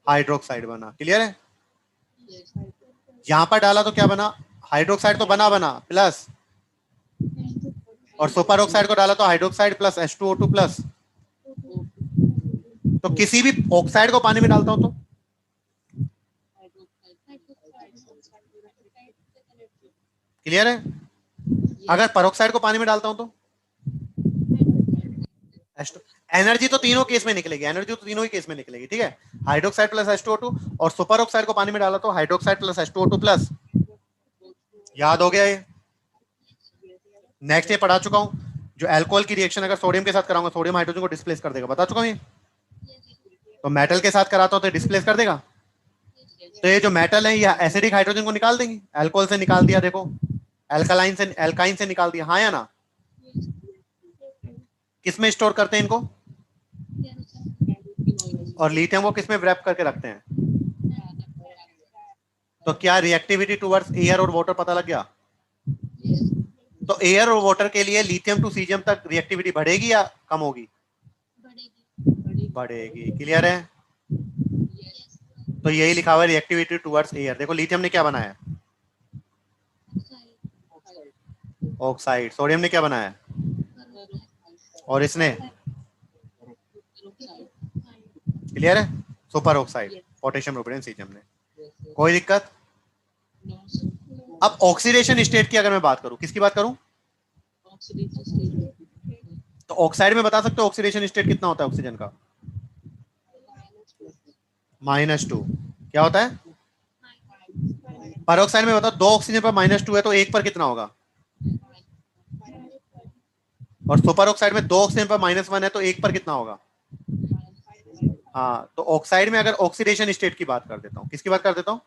हाइड्रोक्साइड बना। क्लियर है? यहां पर डाला तो क्या बना? हाइड्रोक्साइड तो बना प्लस, और सुपर ऑक्साइड को डाला तो हाइड्रोक्साइड प्लस H2O2 प्लस। तो किसी भी ऑक्साइड को पानी में डालता हूं तो क्लियर है? अगर परऑक्साइड को पानी में डालता हूं तो एनर्जी तो तीनों केस में निकलेगी, एनर्जी तो तीनों ही केस में निकलेगी। ठीक है, हाइड्रोक्साइड प्लस H2O2, और सुपर ऑक्साइड को पानी में डाला तो हाइड्रोक्साइड प्लस H2O2 प्लस। याद हो गया ये? नेक्स्ट ये पढ़ा चुका हूं, जो अल्कोहल की रिएक्शन अगर सोडियम के साथ कराऊंगा, सोडियम हाइड्रोजन को डिस्प्लेस कर देगा, बता चुका हूं ये। तो मेटल के साथ कराता हूं तो डिस्प्लेस कर देगा। तो ये जो मेटल है ये एसिडिक हाइड्रोजन को निकाल देंगे, अल्कोहल से निकाल दिया, देखो एल्काइन से निकाल दिया, हाँ या ना? किसमें स्टोर करते हैं इनको? और लिथियम को किसमें रैप करके रखते हैं? तो क्या रिएक्टिविटी टुवर्ड्स एयर और वाटर पता लग गया? तो एयर और वाटर के लिए लिथियम टू सीजियम तक रिएक्टिविटी बढ़ेगी या कम होगी? बढ़ेगी। क्लियर है? तो यही लिखा हुआ है रिएक्टिविटी टुवर्ड्स एयर। देखो लिथियम ने क्या बनाया? ऑक्साइड। सोडियम ने क्या बनाया? और इसने? क्लियर है? Super oxide, potassium rubidium caesium ने। कोई दिक्कत? अब ऑक्सीडेशन स्टेट की अगर मैं बात करूं, किसकी बात करूं? तो ऑक्साइड में बता सकते हो ऑक्सीडेशन स्टेट कितना होता है ऑक्सीजन का? -2। क्या होता है? परऑक्साइड में बताओ, 2 ऑक्सीजन पर -2 है तो एक पर कितना होगा? और सुपर ऑक्साइड में 2 ऑक्सीजन पर -1 है तो एक पर कितना होगा? हाँ, तो ऑक्साइड में अगर ऑक्सीडेशन स्टेट की बात कर देता हूँ, किसकी बात कर देता हूँ,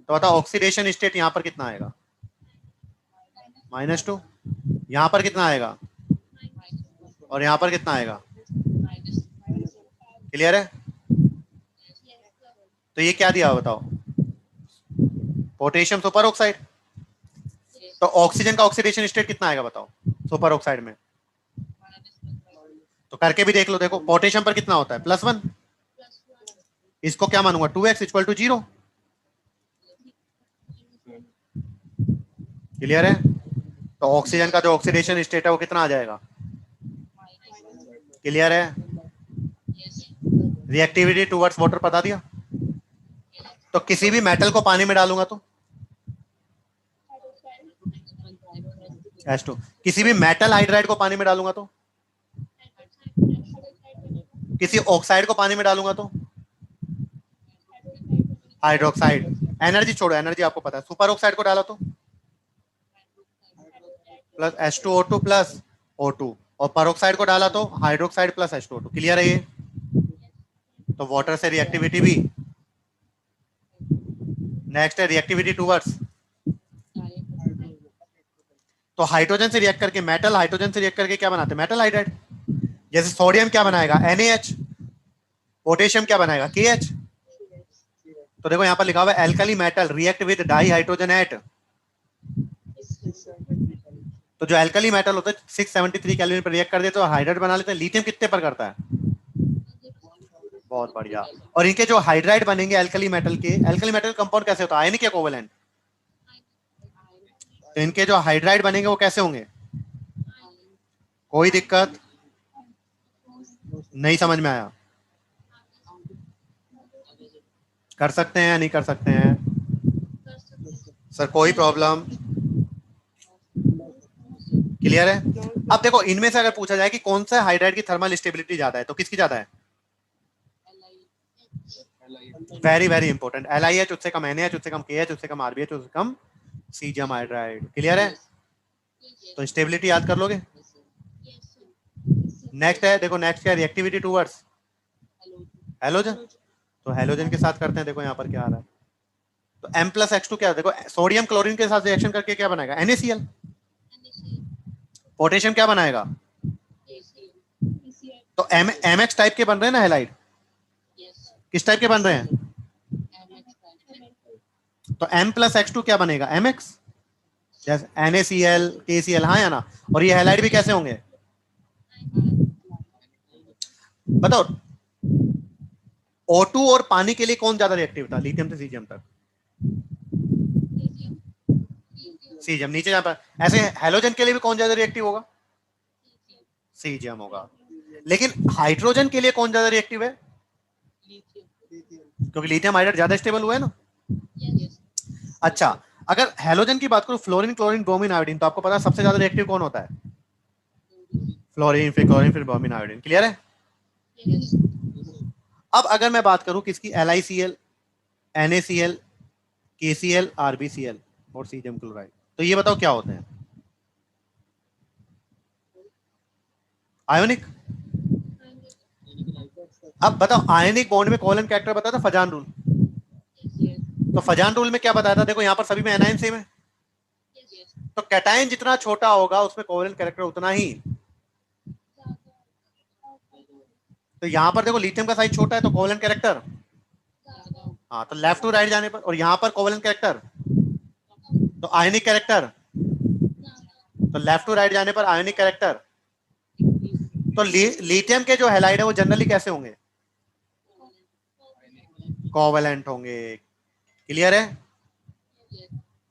तो बताओ ऑक्सीडेशन स्टेट यहाँ पर कितना आएगा? -2। यहाँ पर कितना आएगा? और यहाँ पर कितना आएगा? क्लियर है? तो ये क्या दिया बताओ? Potassium super oxide. तो ऑक्सीजन का ऑक्सीडेशन स्टेट कितना आएगा बताओ सुपर ऑक्साइड में? तो करके भी देख लो। देखो पोटेशियम पर कितना होता है? +1। इसको क्या मानूंगा? 2x = 0। क्लियर है? तो ऑक्सीजन का जो ऑक्सीडेशन स्टेट है वो कितना आ जाएगा? क्लियर है? रिएक्टिविटी टुवर्ड्स वाटर बता दिया। तो किसी भी मेटल को पानी में डालूंगा तो H2। किसी भी मेटल हाइड्राइड को पानी में डालूंगा तो, किसी ऑक्साइड को पानी में डालूंगा तो हाइड्रोक्साइड। एनर्जी छोड़ो, एनर्जी आपको पता है। सुपर ऑक्साइड को डाला तो प्लस H2O2 प्लस O2, और परऑक्साइड को डाला तो हाइड्रोक्साइड प्लस H2O2। क्लियर है ये? तो वाटर से रिएक्टिविटी भी। नेक्स्ट है रिएक्टिविटी टुवर्ड्स। तो हाइड्रोजन से रिएक्ट करके मेटल, हाइड्रोजन से रिएक्ट करके क्या बनाते हैं? Metal hydride. जैसे सोडियम क्या बनाएगा? NaH। पोटेशियम क्या बनाएगा? KH। तो देखो यहाँ पर लिखा हुआ है alkali metal react with dihydrogen at. तो जो एल्कली मेटल होता है 673 केल्विन पर रिएक्ट कर देते तो हाइड्राइड बना लेते हैं। लिथियम कितने पर करता है? बहुत बढ़िया। और इनके जो हाइड्राइड बनेंगे एल्कली मेटल के, एल्कली मेटल कंपाउंड कैसे होता है? आयनिक या कोवेलेंट? तो इनके जो हाइड्राइड बनेंगे वो कैसे होंगे? कोई दिक्कत? नहीं समझ में आया? कर सकते हैं या नहीं कर सकते हैं? सर कोई प्रॉब्लम? क्लियर है? अब देखो इनमें से अगर पूछा जाए कि कौन सा हाइड्राइड की थर्मल स्टेबिलिटी ज्यादा है, तो किसकी ज्यादा है? वेरी वेरी इंपॉर्टेंट, LiH उससे कम NaH, उससे कम KH, उससे कम RBH, उससे कम सीजियम हाइड्राइड। क्लियर है? तो स्टेबिलिटी याद कर लोगे। नेक्स्ट है, देखो नेक्स्ट क्या है, रिएक्टिविटी टूवर्ड्स हेलोजन। तो हेलोजन के साथ करते हैं, देखो यहाँ पर क्या आ रहा है। तो M+H2 क्या है, देखो सोडियम क्लोरीन के साथ रिएक्शन करके क्या बनाएगा, NaCl। पोटेशियम क्या बनाएगा, तो MX टाइप के बन रहे हैं ना हेलाइड। किस टाइप के बन रहे हैं, तो M+H2 क्या बनेगा, MX, जैसे NaCl KCl, हाँ या ना। और ये हेलाइड भी कैसे होंगे बताओ। O2 और पानी के लिए कौन ज्यादा रिएक्टिव था, लिथियम से सीजियम तक? सीजियम। नीचे जहां पर ऐसे हेलोजन के लिए भी कौन ज्यादा रिएक्टिव होगा, सीजियम होगा। लेकिन हाइड्रोजन के लिए कौन ज्यादा रिएक्टिव है, क्योंकि लिथियम हाइड्राइड ज्यादा स्टेबल हुआ है ना। अच्छा, अगर हेलोजन की बात करूं, फ्लोरीन क्लोरीन ब्रोमीन आयोडीन, तो आपको पता है सबसे ज्यादा रिएक्टिव कौन होता है, फ्लोरीन, फिर क्लोरीन, फिर ब्रोमीन आयोडीन। क्लियर है? अब अगर मैं बात करूं किसकी, LiCl NaCl KCl RbCl और सीजियम क्लोराइड, तो ये बताओ क्या होते हैं, आयोनिक। अब बताओ आयनिक बॉन्ड में कोवलेंट कैरेक्टर बताया था फजान रूल, तो फजान रूल में क्या बताया था, देखो यहाँ पर सभी में एनाइन सेम है, तो कैटायन जितना छोटा होगा उसमें कोवलेंट कैरेक्टर उतना ही। तो यहाँ पर देखो लिथियम का साइज छोटा है तो कोवलेंट कैरेक्टर, हाँ, तो लेफ्ट टू राइट जाने पर, और यहाँ पर कोवलेंट कैरेक्टर, तो आयनिक कैरेक्टर, तो लेफ्ट टू राइट जाने पर आयनिक कैरेक्टर। तो लिथियम के जो हैलाइड है वो जनरली कैसे होंगे, कोवलेंट होंगे। क्लियर है?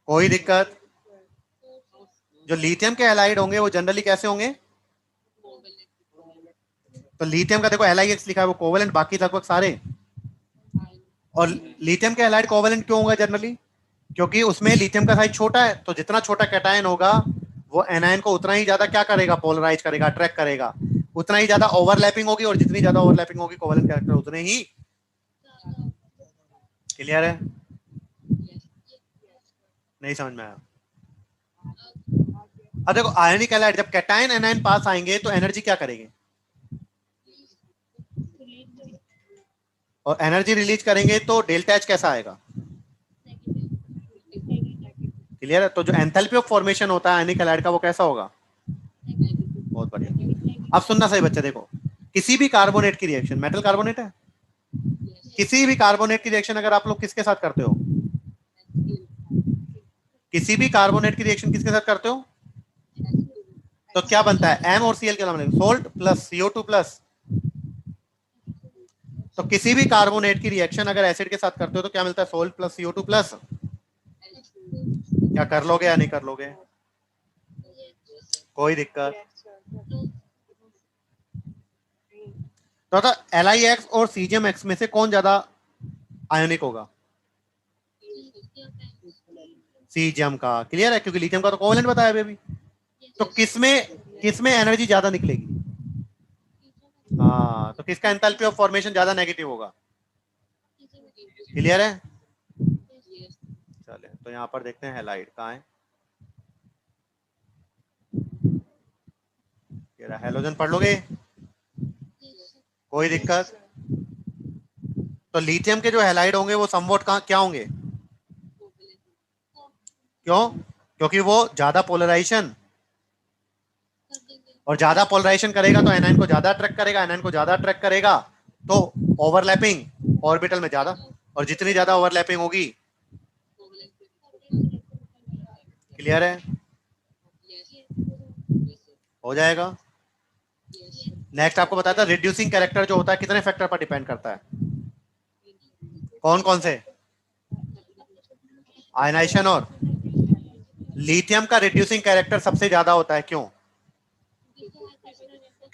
कोई दिक्कत? जो लिथियम के हैलाइड होंगे वो जनरली कैसे होंगे, तो लिथियम का देखो LiX लिखा है वो कोवलेंट, बाकी लगभग सारे। और लिथियम के हैलाइड कोवलेंट क्यों होगा जनरली, क्योंकि उसमें लिथियम का साइज छोटा है, तो जितना छोटा कैटायन होगा वो एनायन को उतना ही ज्यादा क्या करेगा, पोलराइज करेगा, अट्रैक्ट करेगा, उतना ही ज्यादा ओवरलैपिंग होगी, और जितनी ज्यादा ओवरलैपिंग होगी कोवलेंट कैरेक्टर उतने ही। क्लियर है? नहीं समझ में आया? अब देखो आयनिक हैलाइड जब कैटायन एनायन पास आएंगे तो एनर्जी क्या करेंगे, और एनर्जी रिलीज करेंगे तो डेल्टा एच कैसा आएगा। क्लियर है? तो जो एंथैल्पी ऑफ फॉर्मेशन होता है आयनिक हैलाइड का वो कैसा होगा, बहुत बढ़िया। अब सुनना सही बच्चे, देखो किसी भी कार्बोनेट की रिएक्शन, मेटल कार्बोनेट है, किसी भी कार्बोनेट की रिएक्शन अगर आप लोग किसके साथ करते हो, किसी भी कार्बोनेट की रिएक्शन किसके साथ करते हो, तो क्या बनता है, एम और Cl के नाम, सोल्ट प्लस CO2 प्लस। तो किसी भी कार्बोनेट की रिएक्शन अगर एसिड के साथ करते हो तो क्या मिलता है, सोल्ट प्लस CO2 प्लस। क्या कर लोगे या नहीं कर लोगे, कोई दिक्कत? तो LiX और CgMX में से कौन ज्यादा आयोनिक होगा, सीजियम का। क्लियर है? क्योंकि लिथियम का तो कोवलेंट बताया अभी। तो किसमें एनर्जी ज्यादा निकलेगी, हाँ, तो किसका एंथैल्पी ऑफ फॉर्मेशन ज्यादा नेगेटिव होगा। क्लियर है? चले तो यहाँ पर देखते हैं हैलाइड कहाँ है, हेलोजन पढ़ लोगे, कोई दिक्कत? तो लिथियम के जो हैलाइड होंगे वो समवॉट कहाँ क्या होंगे, क्यों, क्योंकि वो ज्यादा पोलराइजेशन, और ज्यादा पोलराइजेशन करेगा तो एनायन को ज्यादा अट्रैक्ट करेगा, एनायन को ज्यादा अट्रैक्ट करेगा तो ओवरलैपिंग ऑर्बिटल में ज्यादा, और जितनी ज्यादा ओवरलैपिंग होगी। क्लियर है? हो जाएगा। नेक्स्ट आपको बताया था रिड्यूसिंग कैरेक्टर जो होता है कितने फैक्टर पर डिपेंड करता है, कौन कौन से, आयनाइजेशन और लिथियम का रिड्यूसिंग कैरेक्टर सबसे ज्यादा होता है, क्यों,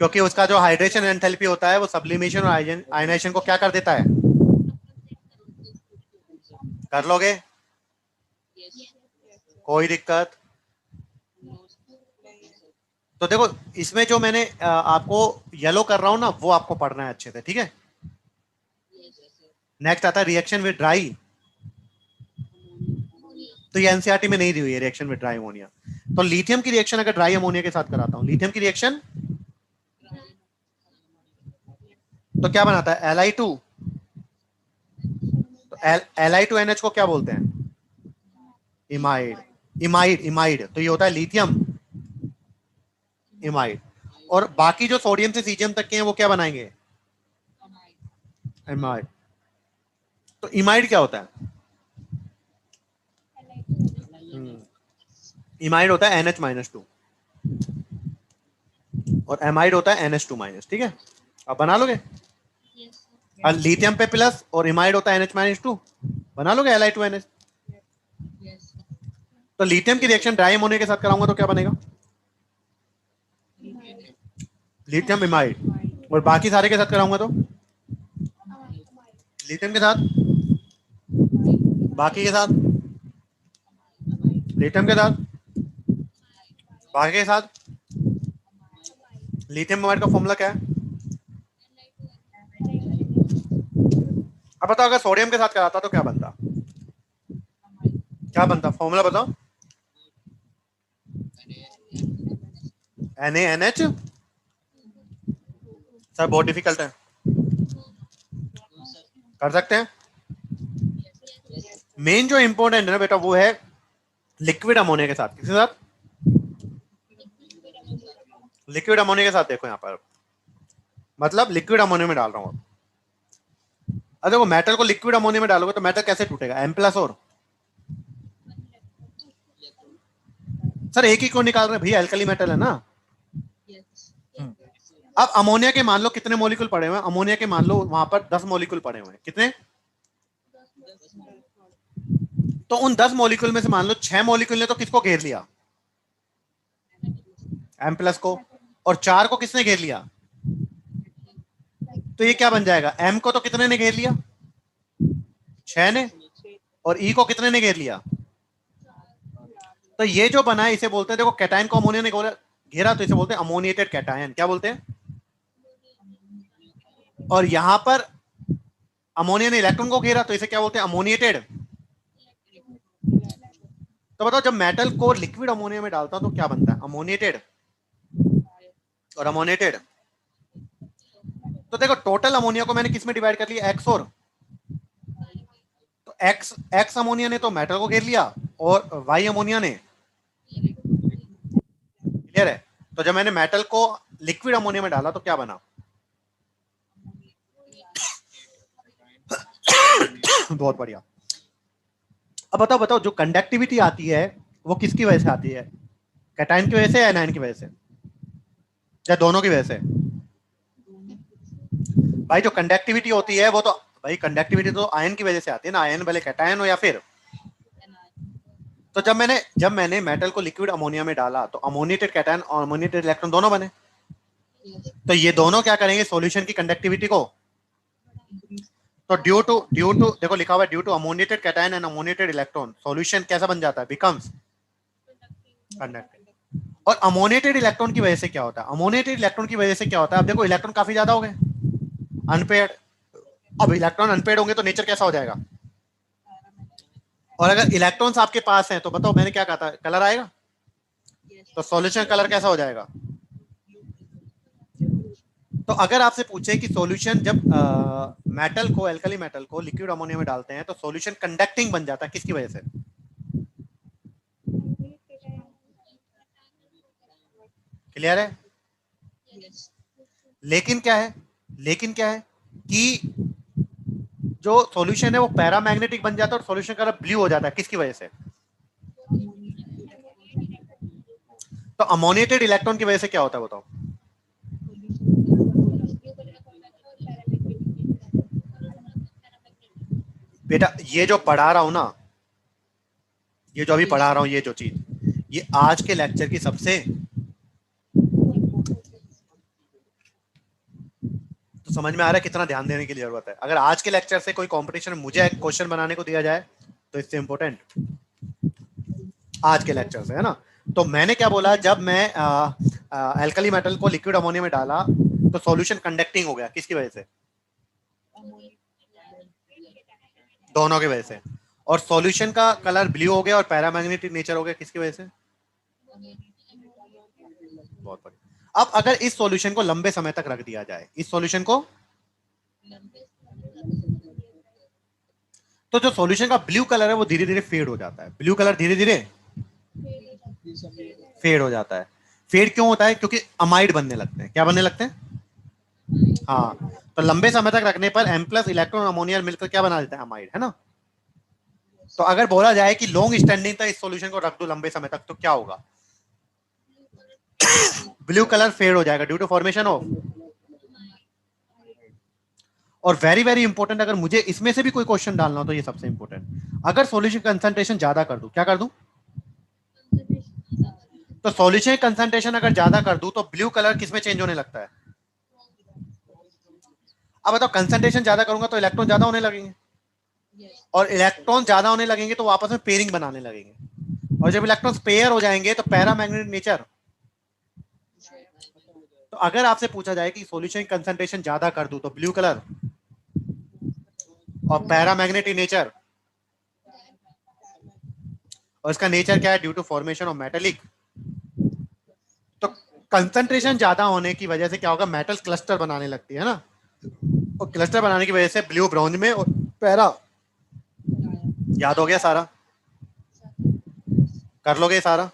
क्योंकि उसका जो हाइड्रेशन एंथैल्पी होता है वो सब्लिमेशन और आयनाइजेशन को क्या कर देता है, कर लोगे, कोई दिक्कत? तो देखो इसमें जो मैंने आपको येलो कर रहा हूं ना, वो आपको पढ़ना है अच्छे से, ठीक है। नेक्स्ट आता है रिएक्शन विद ड्राई। तो ये एनसीईआरटी में नहीं दी हुई है रिएक्शन विद ड्राई अमोनिया। तो लिथियम की रिएक्शन अगर ड्राई अमोनिया के साथ कराता हूं, लिथियम की रिएक्शन तो क्या बनाता है, Li2। तो Li2NH को क्या बोलते हैं, इमाइड। इमाइड इमाइड तो ये होता है लिथियम इमाइड। और बाकी जो सोडियम से सीजियम तक के हैं वो क्या बनाएंगे, इमाइड। तो इमाइड क्या होता है, इमाइड होता है NH-2 और एमाइड होता है NH2-। ठीक है, अब बना लोगे। और लिथियम पे प्लस और इमाइड होता है NH-2, बना लोगे Li2NH। तो लिथियम की रिएक्शन ड्राई अमोनिया के साथ कराऊंगा तो क्या बनेगा, लिथियम इमाइड। और बाकी सारे के साथ कराऊंगा तो लिथियम के साथ, बाकी के साथ लिथियम के साथ, बाकी के साथ। लिथियम इमाइड का फॉर्मूला क्या है, अब बताओ अगर सोडियम के साथ कराता तो क्या बनता, क्या बनता, फॉर्मूला बताओ। NaNH। सर बहुत डिफिकल्ट है, कर सकते हैं। मेन जो इंपॉर्टेंट है ना बेटा वो है लिक्विड अमोनिया के साथ। किसके साथ, लिक्विड अमोनिया के साथ। देखो यहाँ पर मतलब लिक्विड अमोनिया में डाल रहा हूँ। अब देखो मेटल को लिक्विड अमोनिया में डालोगे तो मेटल कैसे टूटेगा, M+ और सर एक ही क्यों निकाल रहे हैं भैया, एल्कली मेटल है ना। अब अमोनिया के मान लो कितने मॉलिक्यूल पड़े हुए हैं, अमोनिया के मान लो वहां पर 10 मॉलिक्यूल पड़े हुए हैं। कितने, तो उन 10 मॉलिक्यूल में से मान लो 6 मॉलिक्यूल ने तो किसको घेर लिया, M+ को। और 4 को किसने घेर लिया, तो ये क्या बन जाएगा, M को तो कितने ने घेर लिया, 6 ने। और E को कितने ने घेर लिया, तो ये जो बना है इसे बोलते हैं, देखो कैटायन को अमोनिया ने घेरा तो इसे बोलते हैं अमोनिएटेड कैटायन। क्या बोलते हैं, और यहां पर अमोनिया ने इलेक्ट्रॉन को घेरा तो इसे क्या बोलते हैं, अमोनिएटेड। तो बताओ जब मेटल को लिक्विड अमोनिया में डालता हूं तो क्या बनता है, अमोनिएटेड और अमोनिएटेड। तो देखो टोटल अमोनिया को मैंने किस में डिवाइड कर लिया, एक्स और। तो एक्स अमोनिया ने तो मेटल को घेर लिया और वाई अमोनिया ने, क्लियर है। तो जब मैंने मेटल को लिक्विड अमोनिया में डाला तो क्या बना, बहुत बढ़िया। अब बताओ बताओ जो कंडक्टिविटी आती है वो किसकी वजह से आती है, कैटायन की वजह से या एनायन की वजह से, या दोनों की वजह से। भाई जो कंडक्टिविटी होती है वो तो, भाई कंडक्टिविटी तो आयन की वजह से आती है ना, आयन भले कैटायन हो या फिर। तो जब मैंने मेटल को लिक्विड अमोनिया में डाला तो अमोनिएटेड कैटायन और अमोनिएटेड इलेक्ट्रॉन दोनों बने। तो ये दोनों क्या करेंगे, सॉल्यूशन की कंडक्टिविटी को। तो ड्यू टू देखो लिखा हुआ है, due to ammoniated cation and ammoniated electron solution कैसा बन जाता है, बिकम्स कंडक्टिव। और अमोनिएटेड इलेक्ट्रॉन की वजह से क्या होता है, अमोनिएटेड इलेक्ट्रॉन की वजह से क्या होता है, अब देखो इलेक्ट्रॉन काफी ज्यादा हो गए, अनपेयर्ड। अब इलेक्ट्रॉन अनपेयर्ड होंगे तो नेचर कैसा हो जाएगा, और अगर इलेक्ट्रॉन्स आपके पास हैं तो बताओ मैंने क्या कहा था, कलर आएगा। तो सॉल्यूशन कलर कैसा हो जाएगा। तो अगर आपसे पूछे कि सॉल्यूशन जब मेटल को, एल्कली मेटल को लिक्विड अमोनिया में डालते हैं तो सॉल्यूशन कंडक्टिंग बन जाता है, किसकी वजह से, क्लियर है। लेकिन क्या है, लेकिन क्या है कि जो सॉल्यूशन है वो पैरामैग्नेटिक बन जाता है और सॉल्यूशन कलर ब्लू हो जाता है, किसकी वजह से, तो अमोनिएटेड इलेक्ट्रॉन की वजह से क्या होता है बताओ। बेटा ये जो पढ़ा रहा हूं ना, ये जो अभी पढ़ा रहा हूं, ये जो चीज, ये आज के लेक्चर की सबसे, तो समझ में आ रहा है कितना ध्यान देने की जरूरत है। अगर आज के लेक्चर से कोई कंपटीशन में मुझे क्वेश्चन बनाने को दिया जाए तो इससे इंपॉर्टेंट आज के लेक्चर से है ना। तो मैंने क्या बोला, जब मैं एल्कली मेटल को लिक्विड अमोनिया में डाला तो सॉल्यूशन कंडक्टिंग हो गया, किसकी वजह से? दोनों की वजह से। और सॉल्यूशन का कलर ब्लू हो गया और पैरामैग्नेटिक नेचर हो गया, किसकी वजह से? बहुत बढ़िया। अब अगर इस सॉल्यूशन को लंबे समय तक रख दिया जाए, इस सॉल्यूशन को, तो जो सॉल्यूशन का ब्लू कलर है वो धीरे धीरे फेड हो जाता है, ब्लू कलर धीरे धीरे फेड हो जाता है। फेड क्यों होता है? क्योंकि अमाइड बनने लगते हैं। क्या बनने लगते हैं? हाँ। तो लंबे समय तक रखने पर M प्लस इलेक्ट्रॉन अमोनिया मिलकर क्या बना देता है? अमाइड, है ना। तो अगर बोला जाए कि लॉन्ग स्टैंडिंग तक इस सॉल्यूशन को रख दो लंबे समय तक, तो क्या होगा? ब्लू कलर फेड हो जाएगा ड्यू टू फॉर्मेशन ऑफ। और वेरी वेरी इंपॉर्टेंट, अगर मुझे इसमें से भी कोई क्वेश्चन डालना हो तो ये सबसे इंपॉर्टेंट, अगर सॉल्यूशन कंसंट्रेशन ज्यादा कर दूं, क्या कर दूं? तो सॉल्यूशन कंसंट्रेशन अगर ज्यादा कर दूं तो ब्लू कलर किसमें चेंज होने लगता है? अब बताओ, कंसंट्रेशन ज्यादा करूंगा तो इलेक्ट्रॉन ज्यादा होने लगेंगे, और इलेक्ट्रॉन ज्यादा होने लगेंगे तो वो आपस में पेयरिंग बनाने लगेंगे, और जब इलेक्ट्रॉन पेयर हो जाएंगे तो पैरामैग्नेटिक नेचर। तो अगर आपसे पूछा जाए कि सॉल्यूशन कंसंट्रेशन ज्यादा कर दूं तो ब्लू कलर और पैरामैग्नेटिक नेचर, और इसका नेचर क्या है? Due to formation of metallic. तो कंसंट्रेशन ज्यादा होने की वजह से क्या होगा? मेटल क्लस्टर बनाने लगती है ना, और क्लस्टर बनाने की वजह से ब्लू ब्रॉन्ज में और पैरा। याद हो गया सारा? कर लोगे सारा?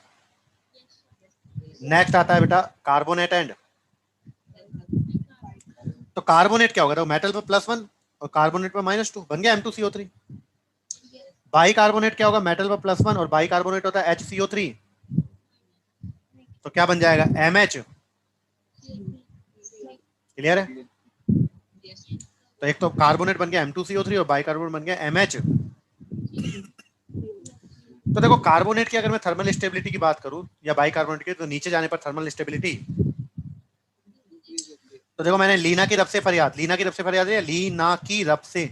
नेक्स्ट आता है बेटा कार्बोनेट एंड। तो कार्बोनेट क्या होगा? तो मेटल पर +1 और कार्बोनेट पर -2, बन गया M2CO3। बाई कार्बोनेट क्या होगा? मेटल पर +1 और बाई कार्बोनेट होता है HCO3, तो क्या बन जाएगा? MH। क्लियर है? तो एक तो कार्बोनेट बन गया M2CO3 और बाई कार्बोनेट बन गया MH। तो देखो, कार्बोनेट की अगर मैं थर्मल स्टेबिलिटी की बात करूं या बाई कार्बोनेट की, तो नीचे जाने पर थर्मल स्टेबिलिटी। तो देखो, मैंने लीना की रब से फरियाद, लीना की रब से फरियाद है, लीना की रब से,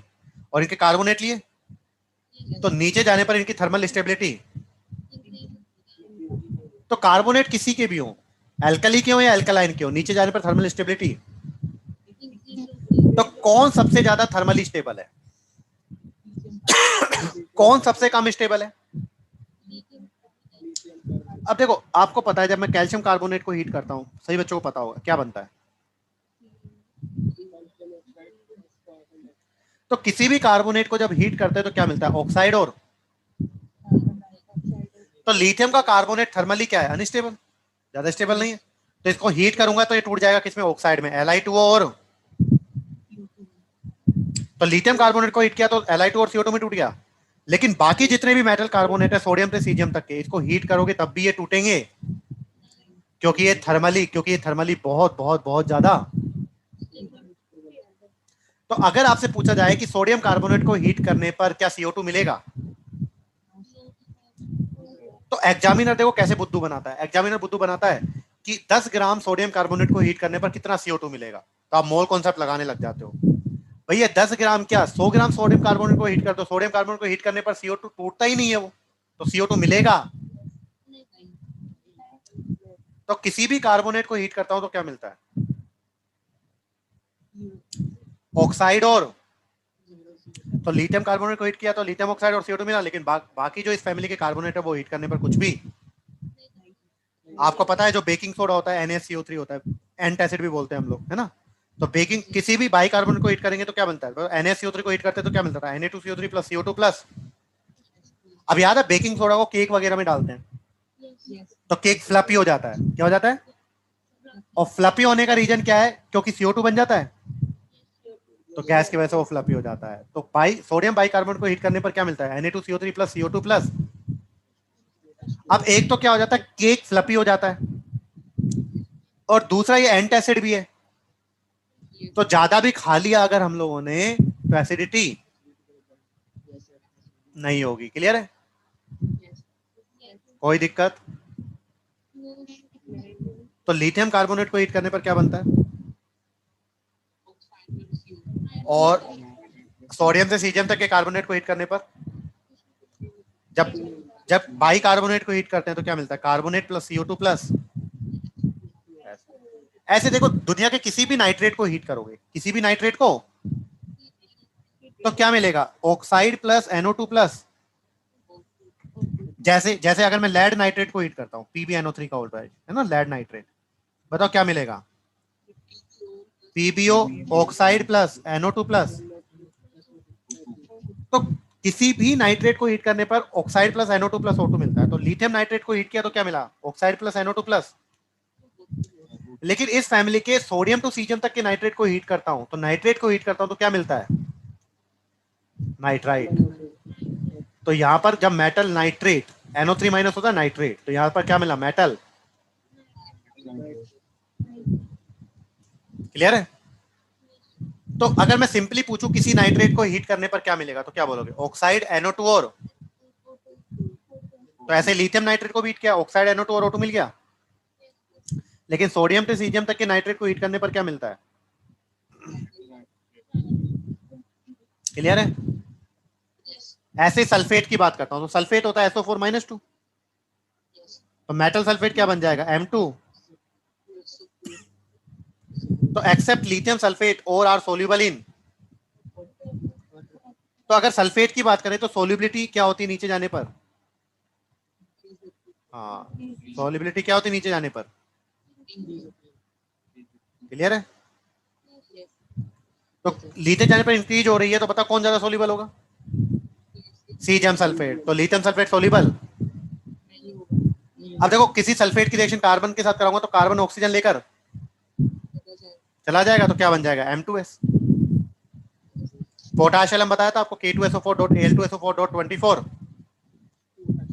और इनके कार्बोनेट लिए, तो नीचे जाने पर इनकी थर्मल स्टेबिलिटी। तो कार्बोनेट किसी के भी हो, एल्कली के हो या एल्कलाइन के हो, नीचे जाने पर थर्मल स्टेबिलिटी। तो कौन सबसे ज्यादा थर्मली स्टेबल है? कौन सबसे कम स्टेबल है? अब देखो, आपको पता है जब मैं कैल्शियम कार्बोनेट को हीट करता हूं, सही बच्चों को पता होगा क्या बनता है? तो किसी भी कार्बोनेट को जब हीट करते हैं तो क्या मिलता है? ऑक्साइड। और तो लिथियम का कार्बोनेट थर्मली क्या है? अनस्टेबल, ज्यादा स्टेबल नहीं है। तो इसको हीट करूंगा तो ये टूट जाएगा किसमें? ऑक्साइड में, Li2O और। तो लिथियम कार्बोनेट को हीट किया तो Li2 और CO2 में टूट गया। लेकिन बाकी जितने भी मेटल कार्बोनेट है, सोडियम से सीजियम तक के, इसको हीट करोगे तब भी ये टूटेंगे, क्योंकि ये थर्मली बहुत बहुत बहुत ज्यादा। तो अगर आपसे पूछा जाए कि सोडियम कार्बोनेट को हीट करने पर क्या CO2 मिलेगा, तो एग्जामिनर देखो कैसे बुद्धू बनाता है। एग्जामिनर बुद्धू बनाता है कि 10 ग्राम सोडियम कार्बोनेट को हीट करने पर कितना CO2 मिलेगा, तो आप मोल कॉन्सेप्ट लगाने लग जाते हो। भैया 10 ग्राम क्या, 100 ग्राम सोडियम कार्बोनेट को हीट कर दो, सोडियम कार्बोनेट को हीट करने पर CO2 टूटता ही नहीं है वो, तो CO2 मिलेगा। तो किसी भी कार्बोनेट को हीट करता हूं तो क्या मिलता है? ऑक्साइड और। तो लिथियम कार्बोनेट को हीट किया तो लिथियम ऑक्साइड और CO2 मिला, लेकिन बाकी जो इस फैमिली के कार्बोनेट है वो हीट करने पर कुछ भी। आपको पता है जो बेकिंग सोडा होता है NaCO3 होता है, एंटासिड भी बोलते हैं हम लोग, है ना। तो बेकिंग किसी भी बाई कार्बोनेट को हीट करेंगे तो क्या बनता है? तो NaCO3 को हीट करते हैं तो क्या मिलता है? Na2CO3 plus CO2 plus. अब याद है बेकिंग सोडा को केक वगैरह में डालते हैं तो केक फ्लफी हो जाता है, क्या हो जाता है? और फ्लफी होने का रीजन क्या है? क्योंकि CO2 बन जाता है, तो गैस की वजह से वो फ्लफी हो जाता है। तो सोडियम बाइकार्बोनेट को हीट करने पर क्या मिलता है? Na2CO3 plus CO2 plus. अब एक तो क्या हो जाता है, केक फ्लफी हो जाता है, और दूसरा ये एंटासिड भी है, तो ज्यादा भी खा लिया अगर हम लोगों ने तो एसिडिटी नहीं होगी। क्लियर है? कोई दिक्कत? तो लिथियम कार्बोनेट को हीट करने पर क्या बनता है? और सोडियम से सीजियम तक के कार्बोनेट को हीट करने पर, जब जब बाई कार्बोनेट को हीट करते हैं तो क्या मिलता है, कार्बोनेट प्लस CO2 प्लस। ऐसे देखो दुनिया के किसी भी नाइट्रेट को हीट करोगे, किसी भी नाइट्रेट को, तो क्या मिलेगा, ऑक्साइड प्लस NO2 प्लस। जैसे जैसे अगर मैं लेड नाइट्रेट को हीट करता हूँ, PbNO3 का ओल्ड है ना, लेड नाइट्रेट, बताओ क्या मिलेगा, PbO oxide plus NO2 plus. तो किसी भी नाइट्रेट को हीट करने पर oxide plus NO2 plus O2 मिलता है। तो लिथियम नाइट्रेट को हीट किया तो क्या मिला, ऑक्साइड प्लस NO2 प्लस। लेकिन इस फैमिली के सोडियम टू सीजियम तक के नाइट्रेट को हीट करता हूं, तो नाइट्रेट को हीट करता हूं तो क्या मिलता है, नाइट्राइट। तो यहां पर जब मेटल नाइट्रेट NO3 माइनस होता है नाइट्रेट, तो यहां पर क्या मिला, मेटल। क्लियर है। तो अगर मैं सिंपली पूछूं किसी नाइट्रेट को हीट करने पर क्या मिलेगा, तो क्या बोलोगे, ऑक्साइड NO2 और, तो ऐसे लिथियम नाइट्रेट को भी हीट किया, ऑक्साइड NO2 और O2 मिल गया। लेकिन सोडियम से सीजियम तक के नाइट्रेट को हीट करने पर क्या मिलता है, क्लियर है। ऐसे सल्फेट की बात करता हूं, तो सल्फेट होता है SO4-2, तो मेटल सल्फेट क्या बन जाएगा, M2। तो एक्सेप्ट लिथियम सल्फेट और आर सोल्यूबल इन। तो अगर सल्फेट की बात करें तो सोल्यूबिलिटी क्या होती है नीचे जाने पर, हाँ सोल्यूबिलिटी क्या होती है नीचे जाने पर, क्लियर है। तो नीचे जाने पर इंक्रीज हो रही है, तो बता कौन ज्यादा सोल्यूबल होगा, सीजियम सल्फेट। तो लिथियम सल्फेट सोल्यूबल। अब देखो किसी सल्फेट की रिएक्शन कार्बन के साथ कराऊंगा तो कार्बन ऑक्सीजन लेकर चला जाएगा, तो क्या बन जाएगा, M2S। पोटाशियम हम बताया था आपको, K2SO4.Al2SO4.24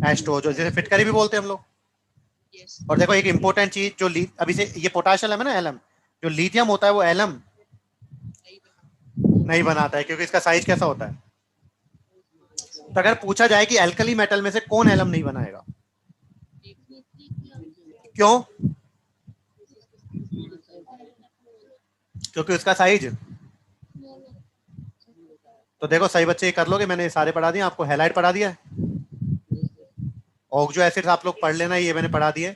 H2O, जो जैसे फिटकरी भी बोलते हैं हम लोग। और देखो एक इंपॉर्टेंट चीज जो अभी से ये पोटाशियम है ना, एलम, जो लिथियम होता है वो एलम नहीं बनाता है, क्योंकि इसका साइज कैसा होता है। तो अगर पूछा जाए कि एल्कली मेटल में से कौन एलम नहीं बनाएगा, क्यों, क्योंकि उसका साइज। तो देखो सही बच्चे ये कर लोगे, मैंने सारे पढ़ा दिए आपको, हैलाइड पढ़ा दिया है, ऑक्सो एसिड आप लोग पढ़ लेना, ये मैंने पढ़ा दिया।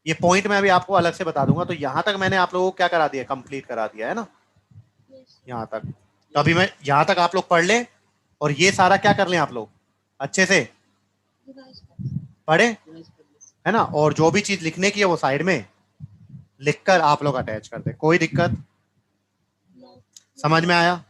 ये पॉइंट मैं अभी आपको अलग से बता दूंगा। तो यहाँ तक मैंने आप लोगों को क्या करा दिया, कंप्लीट करा दिया है ना, यहाँ तक। तो अभी मैं यहाँ तक आप लोग पढ़ ले, और ये सारा क्या कर लें आप लोग अच्छे से पढ़े, है ना। और जो भी चीज लिखने की है वो साइड में लिखकर आप लोग अटैच कर दे, कोई दिक्कत, समझ में आया।